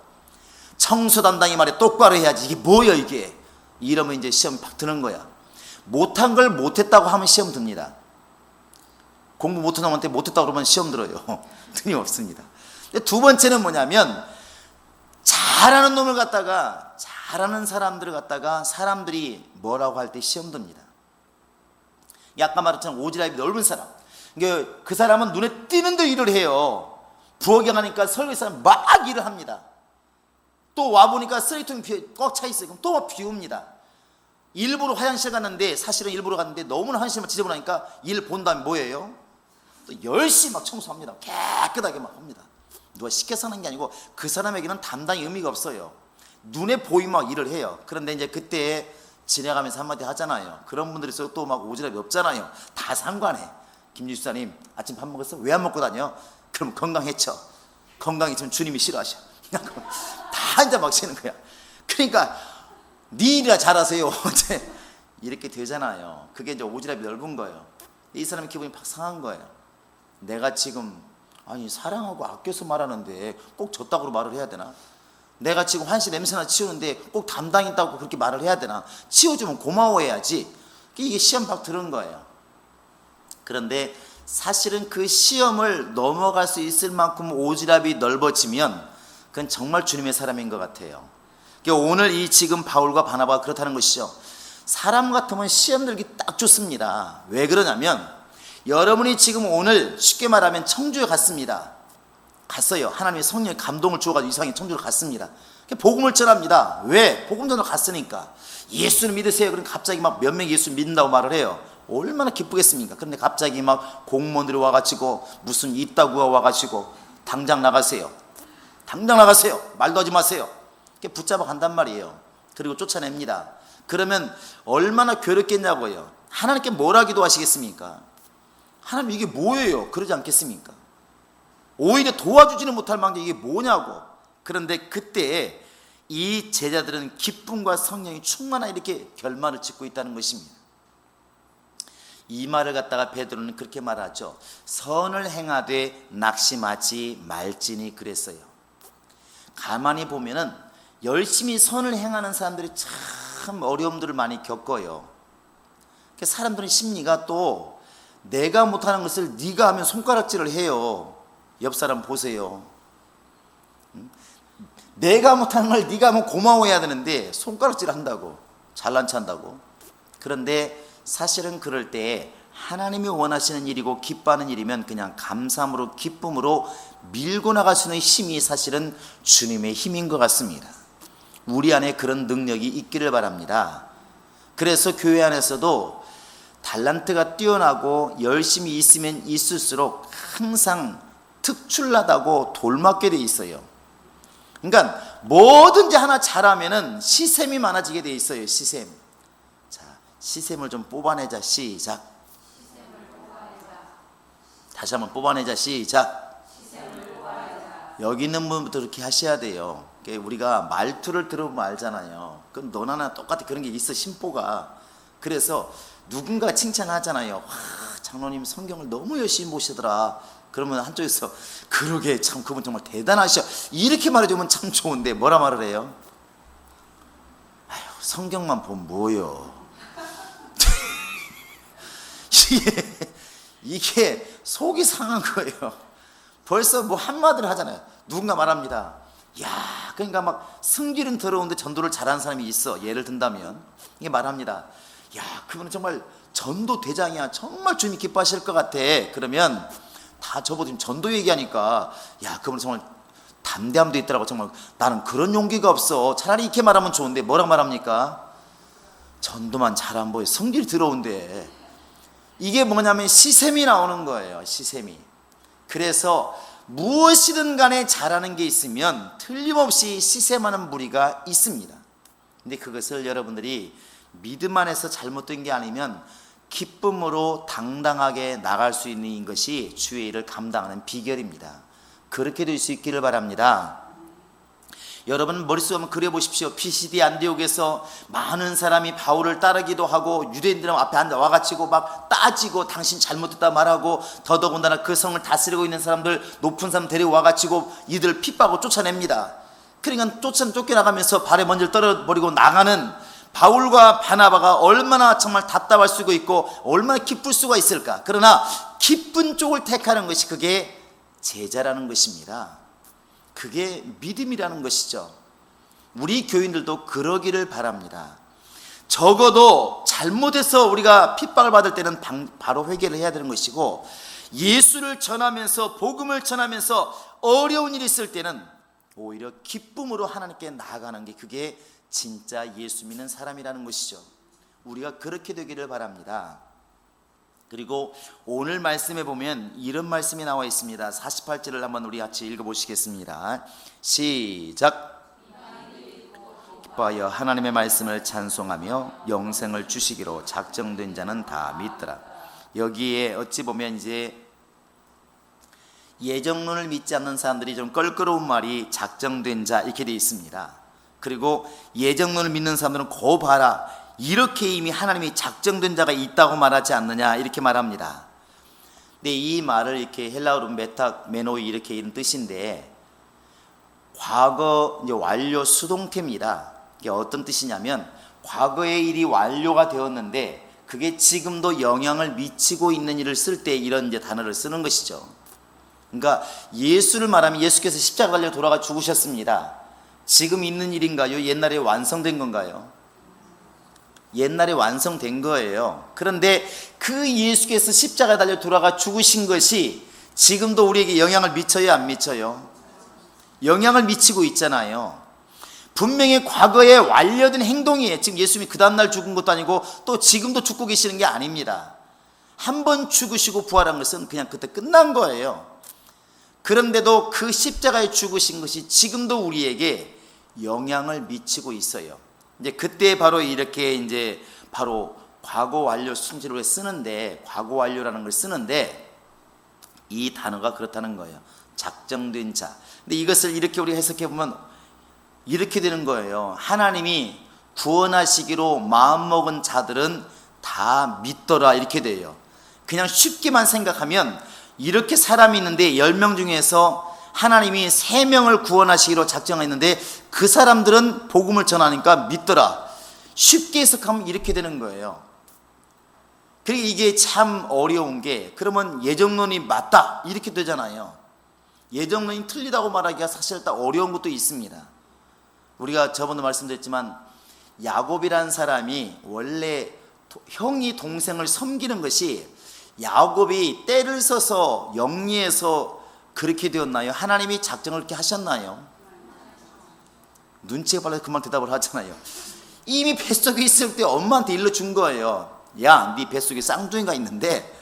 청소 담당이 말해 똑바로 해야지. 이게 뭐야 이게? 이러면 이제 시험 팍 드는 거야. 못한 걸 못했다고 하면 시험 듭니다. 공부 못한 놈한테 못했다고 그러면 시험 들어요. 틀림없습니다. 두 번째는 뭐냐면 잘하는 놈을 갖다가, 잘하는 사람들을 갖다가 사람들이 뭐라고 할 때 시험 듭니다. 아까 말했처럼 오지랖이 넓은 사람, 그러니까 그 사람은 눈에 띄는 대로 일을 해요. 부엌에 설거지 사람 막 일을 합니다. 또 와보니까 쓰레기통이 꽉 차 있어요. 그럼 또 막 비웁니다. 일부러 화장실 갔는데, 사실은 일부러 갔는데 너무나 화장실만 지저분하니까 일 본 다음에 뭐예요? 또 열심히 막 청소합니다. 깨끗하게 막 합니다. 누가 시켜서 하는 게 아니고 그 사람에게는 담당이 의미가 없어요. 눈에 보이면 막 일을 해요. 그런데 이제 그때 지나가면서 한마디 하잖아요. 그런 분들이 있어요. 또 막 오지랖이 없잖아요. 다 상관해. 김지수사님 아침 밥 먹었어? 왜 안 먹고 다녀? 그럼 건강했죠. 건강했으면 주님이 싫어하셔. 다 이제 막 치는 거야. 그러니까 네 일이나 잘하세요. 이렇게 되잖아요. 그게 이제 오지랖이 넓은 거예요. 이 사람의 기분이 팍 상한 거예요. 내가 지금 아니 사랑하고 아껴서 말하는데 꼭 졌다고 말을 해야 되나? 내가 지금 환시 냄새나 치우는데 꼭 담당 있다고 그렇게 말을 해야 되나? 치워주면 고마워해야지. 이게 시험 박 들은 거예요. 그런데 사실은 그 시험을 넘어갈 수 있을 만큼 오지랖이 넓어지면 그건 정말 주님의 사람인 것 같아요. 그러니까 오늘 이 지금 바울과 바나바가 그렇다는 것이죠. 사람 같으면 시험 들기 딱 좋습니다. 왜 그러냐면 여러분이 지금 오늘 쉽게 말하면 청주에 갔습니다. 갔어요. 하나님의 성령의 감동을 주어가지고 이상하게 청주를 갔습니다. 복음을 전합니다. 왜? 복음 전을 갔으니까. 예수는 믿으세요. 그럼 갑자기 막 몇 명이 예수 믿는다고 말을 해요. 얼마나 기쁘겠습니까? 그런데 갑자기 막 공무원들이 와가지고 무슨 이따구가 와가지고 당장 나가세요. 당장 나가세요. 말도 하지 마세요. 이렇게 붙잡아 간단 말이에요. 그리고 쫓아냅니다. 그러면 얼마나 괴롭겠냐고요. 하나님께 뭐라 기도하시겠습니까? 하나님 이게 뭐예요? 그러지 않겠습니까? 오히려 도와주지는 못할 망정 이게 뭐냐고. 그런데 그때 이 제자들은 기쁨과 성령이 충만한 이렇게 결말을 짓고 있다는 것입니다. 이 말을 갖다가 베드로는 그렇게 말하죠. 선을 행하되 낙심하지 말지니 그랬어요. 가만히 보면은 열심히 선을 행하는 사람들이 참 어려움들을 많이 겪어요. 사람들의 심리가 또 내가 못하는 것을 네가 하면 손가락질을 해요. 옆 사람 보세요. 내가 못하는 걸 네가 하면 고마워해야 되는데 손가락질 한다고, 잘난 체한다고. 그런데 사실은 그럴 때 하나님이 원하시는 일이고 기뻐하는 일이면 그냥 감사함으로 기쁨으로 밀고 나갈 수 있는 힘이 사실은 주님의 힘인 것 같습니다. 우리 안에 그런 능력이 있기를 바랍니다. 그래서 교회 안에서도 달란트가 뛰어나고 열심히 있으면 있을수록 항상 특출나다고 돌맞게 돼 있어요. 그러니까 뭐든지 하나 잘하면은 시샘이 많아지게 돼 있어요. 시샘. 자, 시샘을 좀 뽑아내자. 시작. 다시 한번 뽑아내자. 시작. 여기 있는 분부터 그렇게 하셔야 돼요. 우리가 말투를 들어보면 알잖아요. 그럼 너나 나 똑같이 그런 게 있어, 심보가. 그래서 누군가 칭찬하잖아요. 와, 장로님 성경을 너무 열심히 보시더라. 그러면 한쪽에서 그러게 참 그분 정말 대단하셔. 이렇게 말해주면 참 좋은데 뭐라 말을 해요? 아유, 성경만 보면 뭐요? 이게 속이 상한 거예요. 벌써 뭐 한마디를 하잖아요. 누군가 말합니다. 야, 그러니까 막 승질은 더러운데 전도를 잘하는 사람이 있어. 예를 든다면 이게 말합니다. 야, 그분은 정말 전도 대장이야. 정말 주님이 기뻐하실 것 같아. 그러면 다 저보고 지금 전도 얘기하니까 야, 그분은 정말 담대함도 있더라고. 정말 나는 그런 용기가 없어. 차라리 이렇게 말하면 좋은데 뭐라고 말합니까? 전도만 잘 안 보여. 성질이 더러운데. 이게 뭐냐면 시샘이 나오는 거예요. 시샘이. 그래서 무엇이든 간에 잘하는 게 있으면 틀림없이 시샘하는 무리가 있습니다. 근데 그것을 여러분들이 믿음 안에서 잘못된 게 아니면 기쁨으로 당당하게 나갈 수 있는 것이 주의 일을 감당하는 비결입니다. 그렇게 될 수 있기를 바랍니다. 여러분 머릿속에 한번 그려보십시오. 피시디 안디옥에서 많은 사람이 바울을 따르기도 하고 유대인들 앞에 앉아 와가지고 막 따지고 당신 잘못했다 말하고 더더군다나 그 성을 다스리고 있는 사람들 높은 사람 데리고 와가지고 이들 핍박하고 쫓아냅니다. 그러니까 쫓겨나가면서 발에 먼지를 떨어버리고 나가는 바울과 바나바가 얼마나 정말 답답할 수가 있고 얼마나 기쁠 수가 있을까. 그러나 기쁜 쪽을 택하는 것이 그게 제자라는 것입니다. 그게 믿음이라는 것이죠. 우리 교인들도 그러기를 바랍니다. 적어도 잘못해서 우리가 핍박을 받을 때는 바로 회개를 해야 되는 것이고, 예수를 전하면서 복음을 전하면서 어려운 일이 있을 때는 오히려 기쁨으로 하나님께 나아가는 게 그게 진짜 예수 믿는 사람이라는 것이죠. 우리가 그렇게 되기를 바랍니다. 그리고 오늘 말씀에 보면 이런 말씀이 나와 있습니다. 48절을 한번 우리 같이 읽어보시겠습니다. 시작. 기뻐하여 하나님의 말씀을 찬송하며 영생을 주시기로 작정된 자는 다 믿더라. 여기에 어찌 보면 이제 예정론을 믿지 않는 사람들이 좀 껄끄러운 말이 작정된 자 이렇게 되어 있습니다. 그리고 예정론을 믿는 사람들은 고 봐라, 이렇게 이미 하나님이 작정된 자가 있다고 말하지 않느냐 이렇게 말합니다. 근데 이 말을 이렇게 헬라어로 메타메노이 이렇게 이런 뜻인데 과거 이제 완료 수동태입니다. 이게 어떤 뜻이냐면 과거의 일이 완료가 되었는데 그게 지금도 영향을 미치고 있는 일을 쓸 때 이런 이제 단어를 쓰는 것이죠. 그러니까 예수를 말하면 예수께서 십자가 달려 돌아가 죽으셨습니다. 지금 있는 일인가요? 옛날에 완성된 건가요? 옛날에 완성된 거예요. 그런데 그 예수께서 십자가 달려 돌아가 죽으신 것이 지금도 우리에게 영향을 미쳐요, 안 미쳐요? 영향을 미치고 있잖아요. 분명히 과거에 완료된 행동이에요. 지금 예수님이 그 다음날 죽은 것도 아니고 또 지금도 죽고 계시는 게 아닙니다. 한 번 죽으시고 부활한 것은 그냥 그때 끝난 거예요. 그런데도 그 십자가에 죽으신 것이 지금도 우리에게 영향을 미치고 있어요. 이제 그때 바로 이렇게 이제 바로 과거 완료 순지로 쓰는데, 과거 완료라는 걸 쓰는데 이 단어가 그렇다는 거예요. 작정된 자. 근데 이것을 이렇게 우리 해석해 보면 이렇게 되는 거예요. 하나님이 구원하시기로 마음먹은 자들은 다 믿더라 이렇게 돼요. 그냥 쉽게만 생각하면 이렇게 사람이 있는데 10명 중에서 하나님이 3명을 구원하시기로 작정했는데 그 사람들은 복음을 전하니까 믿더라. 쉽게 해석하면 이렇게 되는 거예요. 그리고 이게 참 어려운 게 그러면 예정론이 맞다 이렇게 되잖아요. 예정론이 틀리다고 말하기가 사실 딱 어려운 것도 있습니다. 우리가 저번에 말씀드렸지만 야곱이라는 사람이 원래 형이 동생을 섬기는 것이 야곱이 때를 써서 영리해서 그렇게 되었나요? 하나님이 작정을 그렇게 하셨나요? 눈치가 빨라서 금방 대답을 하잖아요. 이미 뱃속에 있을 때 엄마한테 일러준 거예요. 야, 네 뱃속에 쌍둥이가 있는데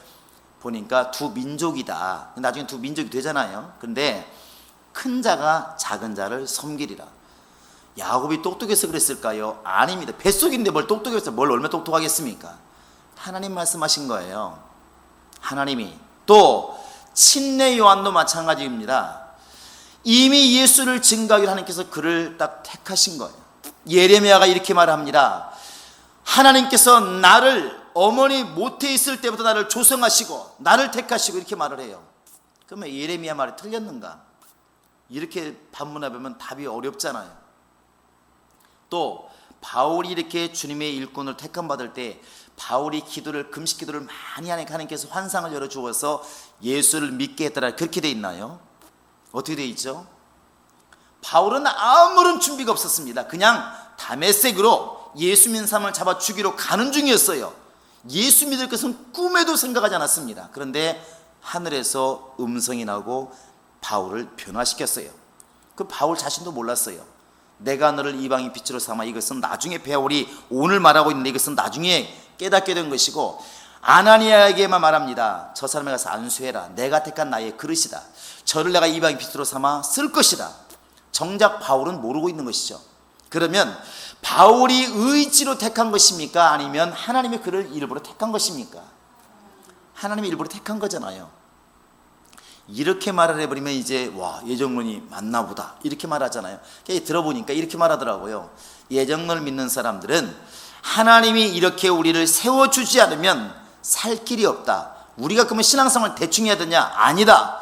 보니까 두 민족이다. 나중에 두 민족이 되잖아요. 근데 큰 자가 작은 자를 섬기리라. 야곱이 똑똑해서 그랬을까요? 아닙니다. 뱃속인데 뭘 똑똑해서 뭘 얼마나 똑똑하겠습니까? 하나님 말씀하신 거예요. 하나님이. 또 친례 요한도 마찬가지입니다. 이미 예수를 증거하기로 하나님께서 그를 딱 택하신 거예요. 예레미야가 이렇게 말합니다. 하나님께서 나를 어머니 모태에 있을 때부터 나를 조성하시고 나를 택하시고 이렇게 말을 해요. 그러면 예레미야 말이 틀렸는가? 이렇게 반문하면 답이 어렵잖아요. 또 바울이 이렇게 주님의 일꾼을 택함 받을 때 바울이 기도를 금식 기도를 많이 하니까 하나님께서 환상을 열어 주어서 예수를 믿게 했더라. 그렇게 돼 있나요? 어떻게 돼 있죠? 바울은 아무런 준비가 없었습니다. 그냥 다메섹으로 예수 믿는 사람을 잡아 죽이러 가는 중이었어요. 예수 믿을 것은 꿈에도 생각하지 않았습니다. 그런데 하늘에서 음성이 나오고 바울을 변화시켰어요. 그 바울 자신도 몰랐어요. 내가 너를 이방인 빛으로 삼아 이것은 나중에 바울이 오늘 말하고 있는데 이것은 나중에 깨닫게 된 것이고 아나니아에게만 말합니다. 저 사람에 가서 안수해라. 내가 택한 나의 그릇이다. 저를 내가 이방인 빛으로 삼아 쓸 것이다. 정작 바울은 모르고 있는 것이죠. 그러면 바울이 의지로 택한 것입니까? 아니면 하나님의 그를 일부러 택한 것입니까? 하나님이 일부러 택한 거잖아요. 이렇게 말을 해버리면 이제 와, 예정론이 맞나 보다 이렇게 말하잖아요. 들어보니까 이렇게 말하더라고요. 예정론을 믿는 사람들은 하나님이 이렇게 우리를 세워주지 않으면 살 길이 없다. 우리가 그러면 신앙생활을 대충 해야 되냐? 아니다.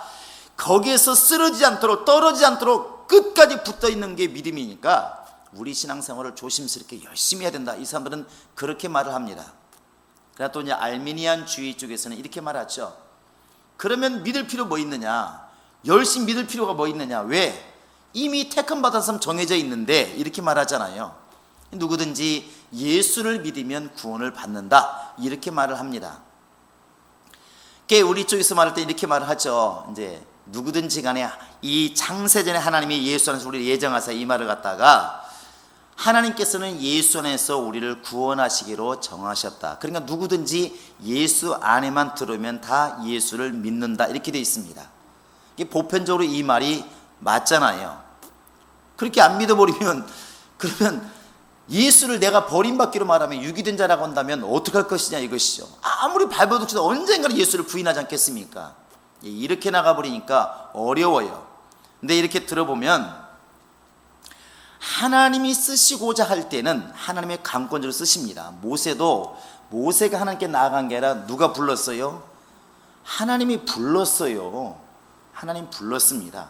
거기에서 쓰러지지 않도록 떨어지지 않도록 끝까지 붙어있는 게 믿음이니까 우리 신앙생활을 조심스럽게 열심히 해야 된다. 이 사람들은 그렇게 말을 합니다. 그러나 또 이제 알미니안주의 쪽에서는 이렇게 말하죠. 그러면 믿을 필요 뭐 있느냐? 열심히 믿을 필요가 뭐 있느냐? 왜? 이미 택함 받은 사람 정해져 있는데 이렇게 말하잖아요. 누구든지 예수를 믿으면 구원을 받는다 이렇게 말을 합니다. 우리 쪽에서 말할 때 이렇게 말을 하죠. 이제 누구든지 간에 이 창세전에 하나님이 예수 안에서 우리를 예정하사 이 말을 갖다가 하나님께서는 예수 안에서 우리를 구원하시기로 정하셨다. 그러니까 누구든지 예수 안에만 들어오면 다 예수를 믿는다, 이렇게 되어 있습니다. 이게 보편적으로 이 말이 맞잖아요. 그렇게 안 믿어버리면, 그러면 예수를 내가 버림받기로 말하면 유기된 자라고 한다면 어떡할 것이냐, 이것이죠. 아무리 발버둥쳐도 언젠가는 예수를 부인하지 않겠습니까? 이렇게 나가버리니까 어려워요. 근데 이렇게 들어보면 하나님이 쓰시고자 할 때는 하나님의 강권적으로 쓰십니다. 모세가 하나님께 나아간 게 아니라 누가 불렀어요? 하나님이 불렀어요. 하나님 불렀습니다.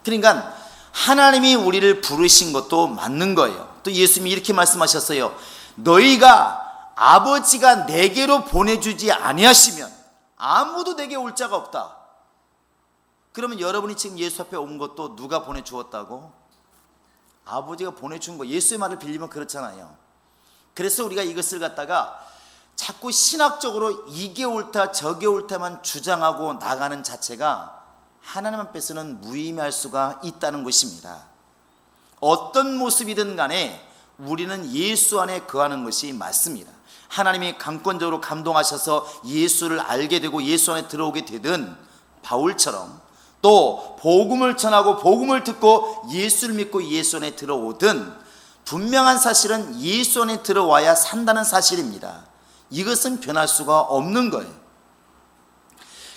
그러니까 하나님이 우리를 부르신 것도 맞는 거예요. 또 예수님이 이렇게 말씀하셨어요. 너희가 아버지가 내게로 보내주지 아니하시면 아무도 내게 올 자가 없다. 그러면 여러분이 지금 예수 앞에 온 것도 누가 보내주었다고? 아버지가 보내준 거. 예수의 말을 빌리면 그렇잖아요. 그래서 우리가 이것을 갖다가 자꾸 신학적으로 이게 옳다 저게 옳다만 주장하고 나가는 자체가 하나님 앞에서는 무의미할 수가 있다는 것입니다. 어떤 모습이든 간에 우리는 예수 안에 거하는 것이 맞습니다. 하나님이 강권적으로 감동하셔서 예수를 알게 되고 예수 안에 들어오게 되든 바울처럼, 또 복음을 전하고 복음을 듣고 예수를 믿고 예수 안에 들어오든 분명한 사실은 예수 안에 들어와야 산다는 사실입니다. 이것은 변할 수가 없는 거예요.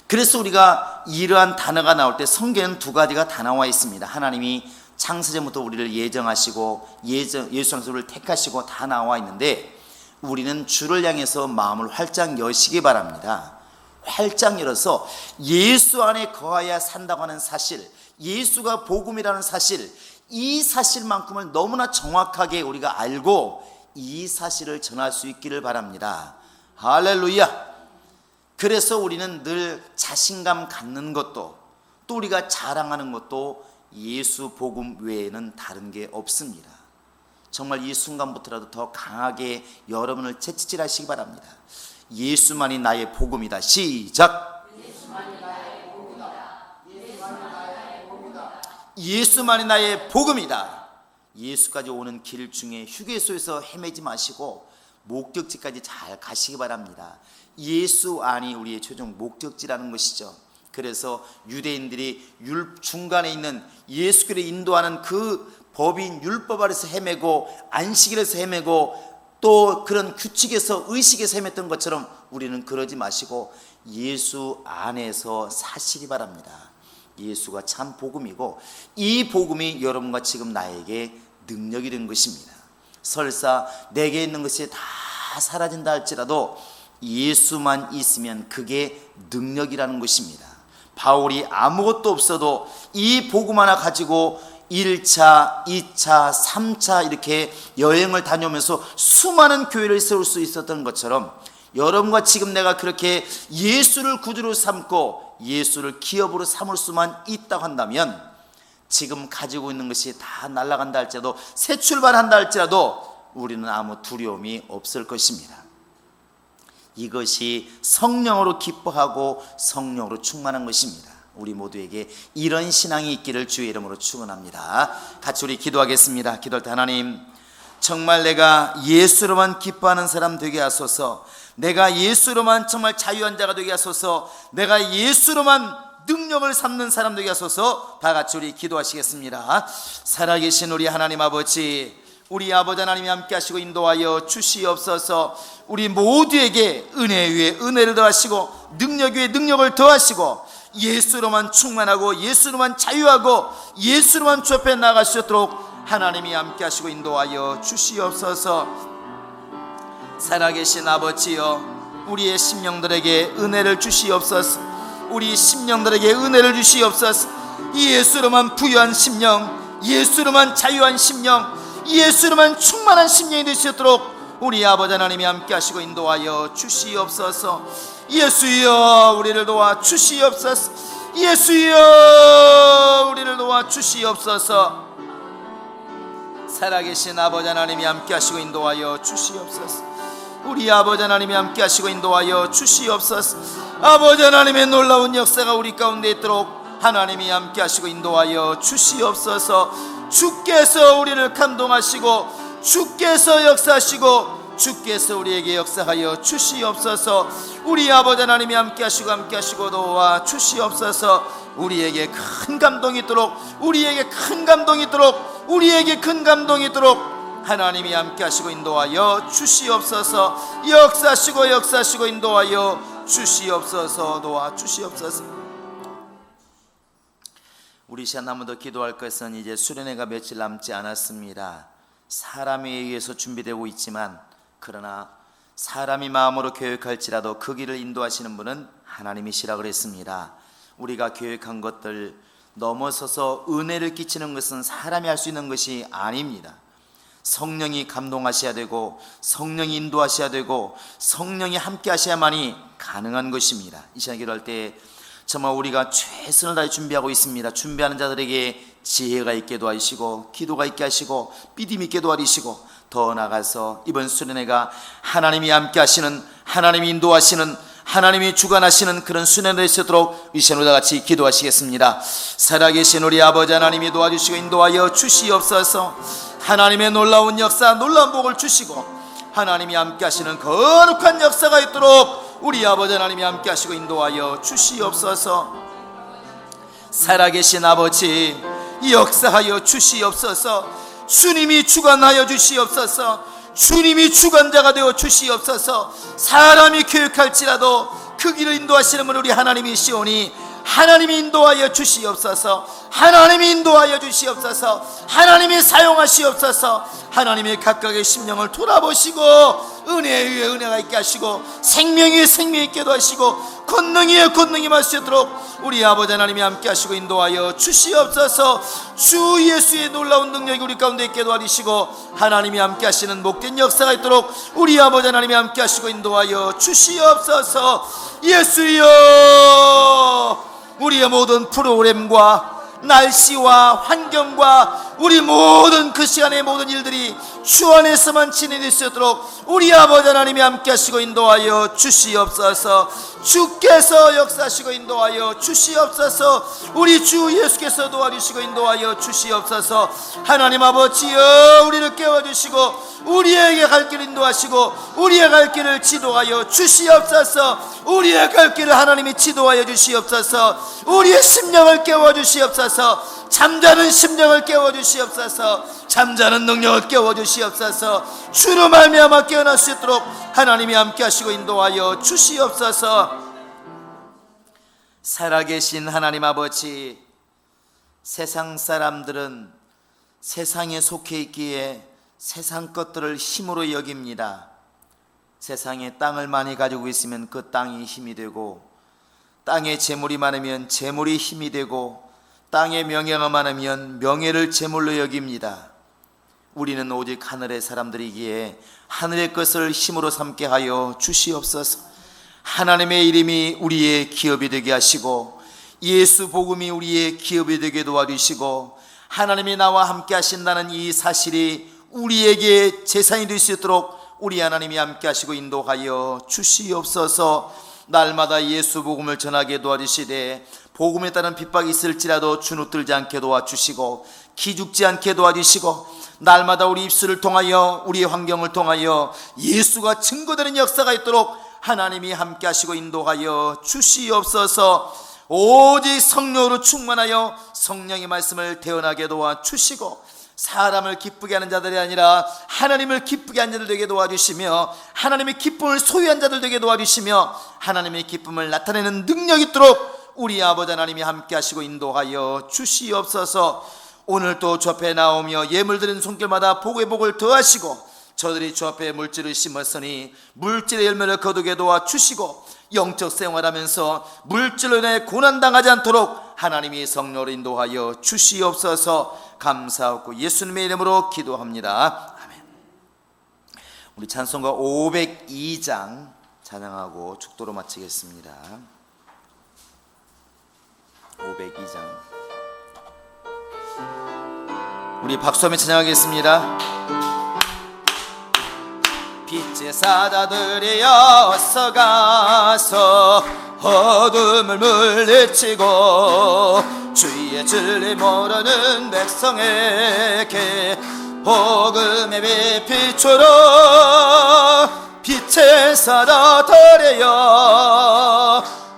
그래서 우리가 이러한 단어가 나올 때 성경에는 두 가지가 다 나와 있습니다. 하나님이 창세전부터 우리를 예정하시고 예수 안에서 우리를 택하시고 다 나와 있는데, 우리는 주를 향해서 마음을 활짝 여시기 바랍니다. 활짝 열어서 예수 안에 거하야 산다고 하는 사실, 예수가 복음이라는 사실, 이 사실만큼을 너무나 정확하게 우리가 알고 이 사실을 전할 수 있기를 바랍니다. 할렐루야. 그래서 우리는 늘 자신감 갖는 것도, 또 우리가 자랑하는 것도 예수 복음 외에는 다른 게 없습니다. 정말 이 순간부터라도 더 강하게 여러분을 채찍질하시기 바랍니다. 예수만이 나의 복음이다. 시작. 예수만이 나의 복음이다. 예수만이 나의 복음이다. 예수만이 나의 복음이다. 예수까지 오는 길 중에 휴게소에서 헤매지 마시고 목적지까지 잘 가시기 바랍니다. 예수 안이 우리의 최종 목적지라는 것이죠. 그래서 유대인들이 중간에 있는 예수께로 인도하는 그 법인 율법 아래서 헤매고 안식일에서 헤매고 또 그런 규칙에서 의식에서 헤맸던 것처럼 우리는 그러지 마시고 예수 안에서 사시기 바랍니다. 예수가 참 복음이고 이 복음이 여러분과 지금 나에게 능력이 된 것입니다. 설사 내게 있는 것이 다 사라진다 할지라도 예수만 있으면 그게 능력이라는 것입니다. 바울이 아무것도 없어도 이 복음 하나 가지고 1차, 2차, 3차 이렇게 여행을 다녀오면서 수많은 교회를 세울 수 있었던 것처럼 여러분과 지금 내가 그렇게 예수를 구주로 삼고 예수를 기업으로 삼을 수만 있다고 한다면 지금 가지고 있는 것이 다 날아간다 할지라도 새 출발한다 할지라도 우리는 아무 두려움이 없을 것입니다. 이것이 성령으로 기뻐하고 성령으로 충만한 것입니다. 우리 모두에게 이런 신앙이 있기를 주의 이름으로 축원합니다. 같이 우리 기도하겠습니다. 기도할 때 하나님, 정말 내가 예수로만 기뻐하는 사람 되게 하소서. 내가 예수로만 정말 자유한 자가 되게 하소서. 내가 예수로만 능력을 삼는 사람 되게 하소서. 다 같이 우리 기도하시겠습니다. 살아계신 우리 하나님 아버지, 우리 아버지 하나님이 함께 하시고 인도하여 주시옵소서. 우리 모두에게 은혜 위에 은혜를 더하시고 능력 위에 능력을 더하시고 예수로만 충만하고 예수로만 자유하고 예수로만 주 앞에 나아갈 수 있도록 하나님이 함께 하시고 인도하여 주시옵소서. 살아계신 아버지여, 우리의 심령들에게 은혜를 주시옵소서. 우리 심령들에게 은혜를 주시옵소서. 예수로만 부유한 심령, 예수로만 자유한 심령, 예수로만 충만한 심령이 될 수 있도록 우리 아버지 하나님이 함께 하시고 인도하여 주시옵소서. 예수여, 우리를 도와 주시옵소서. 예수여, 우리를 도와 주시옵소서. 살아계신 아버지 하나님이 함께 하시고 인도하여 주시옵소서. 우리 아버지 하나님이 함께 하시고 인도하여 주시옵소서. 아버지 하나님의 놀라운 역사가 우리 가운데 있도록 하나님이 함께 하시고 인도하여 주시옵소서. 주께서 우리를 감동하시고 주께서 역사하시고 주께서 우리에게 역사하여 주시옵소서. 우리 아버지 하나님이 함께하시고 도와 주시옵소서. 우리에게 큰 감동이 있도록 우리에게 큰 감동이 있도록 하나님이 함께하시고 인도하여 주시옵소서. 역사하시고 인도하여 주시옵소서. 도와주시옵소서. 우리 시간 한 번 더 기도할 것은 이제 수련회가 며칠 남지 않았습니다. 사람에 의해서 준비되고 있지만 그러나 사람이 마음으로 계획할지라도 그 길을 인도하시는 분은 하나님이시라 그랬습니다. 우리가 계획한 것들 넘어서서 은혜를 끼치는 것은 사람이 할 수 있는 것이 아닙니다. 성령이 감동하셔야 되고 성령이 인도하셔야 되고 성령이 함께 하셔야만이 가능한 것입니다. 이 시간 기도할 때 정말 우리가 최선을 다해 준비하고 있습니다. 준비하는 자들에게 지혜가 있게 도와주시고 기도가 있게 하시고 믿음 있게 도와주시고 더 나아가서 이번 수련회가 하나님이 함께 하시는, 하나님이 인도하시는, 하나님이 주관하시는 그런 수련회가 있도록 이 시간 우리가 같이 기도하시겠습니다. 살아계신 우리 아버지 하나님이 도와주시고 인도하여 주시옵소서. 하나님의 놀라운 역사, 놀라운 복을 주시고 하나님이 함께 하시는 거룩한 역사가 있도록 우리 아버지 하나님이 함께 하시고 인도하여 주시옵소서. 살아계신 아버지 역사하여 주시옵소서. 주님이 주관하여 주시옵소서. 주님이 주관자가 되어 주시옵소서. 사람이 계획할지라도 그 길을 인도하시는 분 우리 하나님이시오니 하나님이 인도하여 주시옵소서. 하나님이 인도하여 주시옵소서. 하나님이 사용하시옵소서. 하나님의 각각의 심령을 돌아보시고 은혜 위에 은혜가 있게 하시고 생명 위에 생명 있게도 하시고 권능 위에 권능이 마시도록 우리 아버지 하나님이 함께 하시고 인도하여 주시옵소서. 주 예수의 놀라운 능력이 우리 가운데 있게 도와주시고 하나님이 함께 하시는 복된 역사가 있도록 우리 아버지 하나님이 함께 하시고 인도하여 주시옵소서. 예수여, 우리의 모든 프로그램과 날씨와 환경과 우리 모든 그 시간의 모든 일들이 주 안에서만 진행될 수 있도록 우리 아버지 하나님이 함께 하시고 인도하여 주시옵소서. 주께서 역사하시고 인도하여 주시옵소서. 우리 주 예수께서 도와주시고 인도하여 주시옵소서. 하나님 아버지여, 우리를 깨워주시고 우리에게 갈 길을 인도하시고 우리의 갈 길을 지도하여 주시옵소서. 우리의 갈 길을 하나님이 지도하여 주시옵소서. 우리의 심령을 깨워주시옵소서. 잠자는 심령을 깨워주시옵소서. 잠자는 능력을 깨워주시옵소서. 주로 말미암아 깨어날 수 있도록 하나님이 함께 하시고 인도하여 주시옵소서. 살아계신 하나님 아버지, 세상 사람들은 세상에 속해 있기에 세상 것들을 힘으로 여깁니다. 세상에 땅을 많이 가지고 있으면 그 땅이 힘이 되고, 땅에 재물이 많으면 재물이 힘이 되고, 땅에 명예가 많으면 명예를 재물로 여깁니다. 우리는 오직 하늘의 사람들이기에 하늘의 것을 힘으로 삼게 하여 주시옵소서. 하나님의 이름이 우리의 기업이 되게 하시고 예수 복음이 우리의 기업이 되게 도와주시고 하나님이 나와 함께 하신다는 이 사실이 우리에게 재산이 될 수 있도록 우리 하나님이 함께 하시고 인도하여 주시옵소서. 날마다 예수 복음을 전하게 도와주시되 복음에 따른 핍박이 있을지라도 주눅들지 않게 도와주시고 기죽지 않게 도와주시고 날마다 우리 입술을 통하여 우리의 환경을 통하여 예수가 증거되는 역사가 있도록 하나님이 함께 하시고 인도하여 주시옵소서. 오직 성령으로 충만하여 성령의 말씀을 태어나게 도와주시고 사람을 기쁘게 하는 자들이 아니라 하나님을 기쁘게 하는 자들 되게 도와주시며 하나님의 기쁨을 소유한 자들 되게 도와주시며 하나님의 기쁨을 나타내는 능력이 있도록 우리 아버지 하나님이 함께 하시고 인도하여 주시옵소서. 오늘 또 주 앞에 나오며 예물 드리는 손길마다 복의 복을 더하시고 저들이 주 앞에 물질을 심었으니 물질의 열매를 거두게 도와주시고 영적 생활하면서 물질로 인해 고난당하지 않도록 하나님이 성령으로 인도하여 주시옵소서. 감사하고 예수님의 이름으로 기도합니다. 아멘. 우리 찬송가 502장 찬양하고 축도로 마치겠습니다. 502장 우리 박수하며 찬양하겠습니다. 빛의 사자들이여 어서 가서 어둠을 물리치고 주의 진리 모르는 백성에게 복음의 빛 비춰라 빛의 사자들이여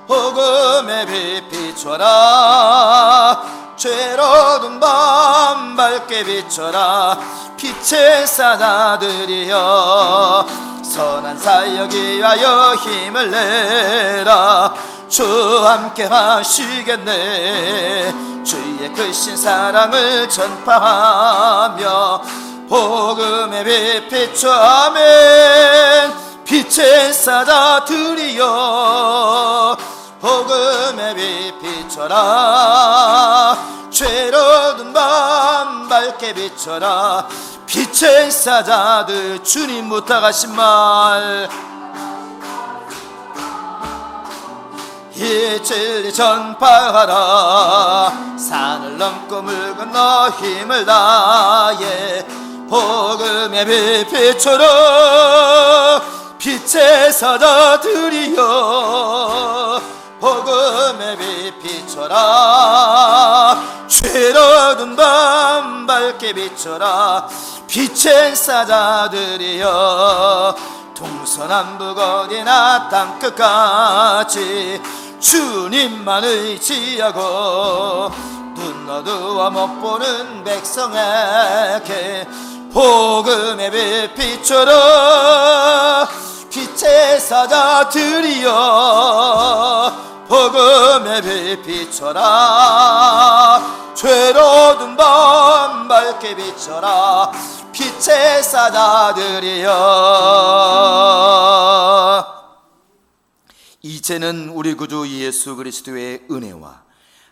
복음의 빛 비춰라 죄로운 밤 밝게 비춰라 빛의 사자들이여 선한 사역 위하여 힘을 내라 주 함께 하시겠네 주의 크신 사랑을 전파하며 복음의 빛 비춰 아멘 빛의 사자들이여 복음의 빛 비춰라 죄로운 밤 밝게 비춰라 빛의 사자들 주님 부탁하신 말 이 진리 전파하라 산을 넘고 물 건너 힘을 다해 복음의 빛 비춰라 빛의 사자들이여 복음의 빛 비춰라 죄로운 밤 밝게 비춰라 빛의 사자들이여 동서남북 어디나 땅끝까지 주님만 의지하고 눈 어두워 못 보는 백성에게 복음의 빛 비춰라 빛의 사자들이여 복음의 빛 비춰라 죄로운 밤 밝게 비춰라 빛의 사자들이여 이제는 우리 구주 예수 그리스도의 은혜와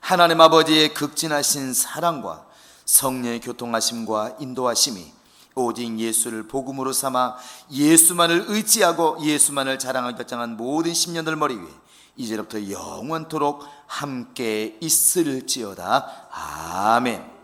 하나님 아버지의 극진하신 사랑과 성령의 교통하심과 인도하심이 오직 예수를 복음으로 삼아 예수만을 의지하고 예수만을 자랑하기 결정한 모든 심령들 머리 위에 이제부터 영원토록 함께 있을지어다. 아멘.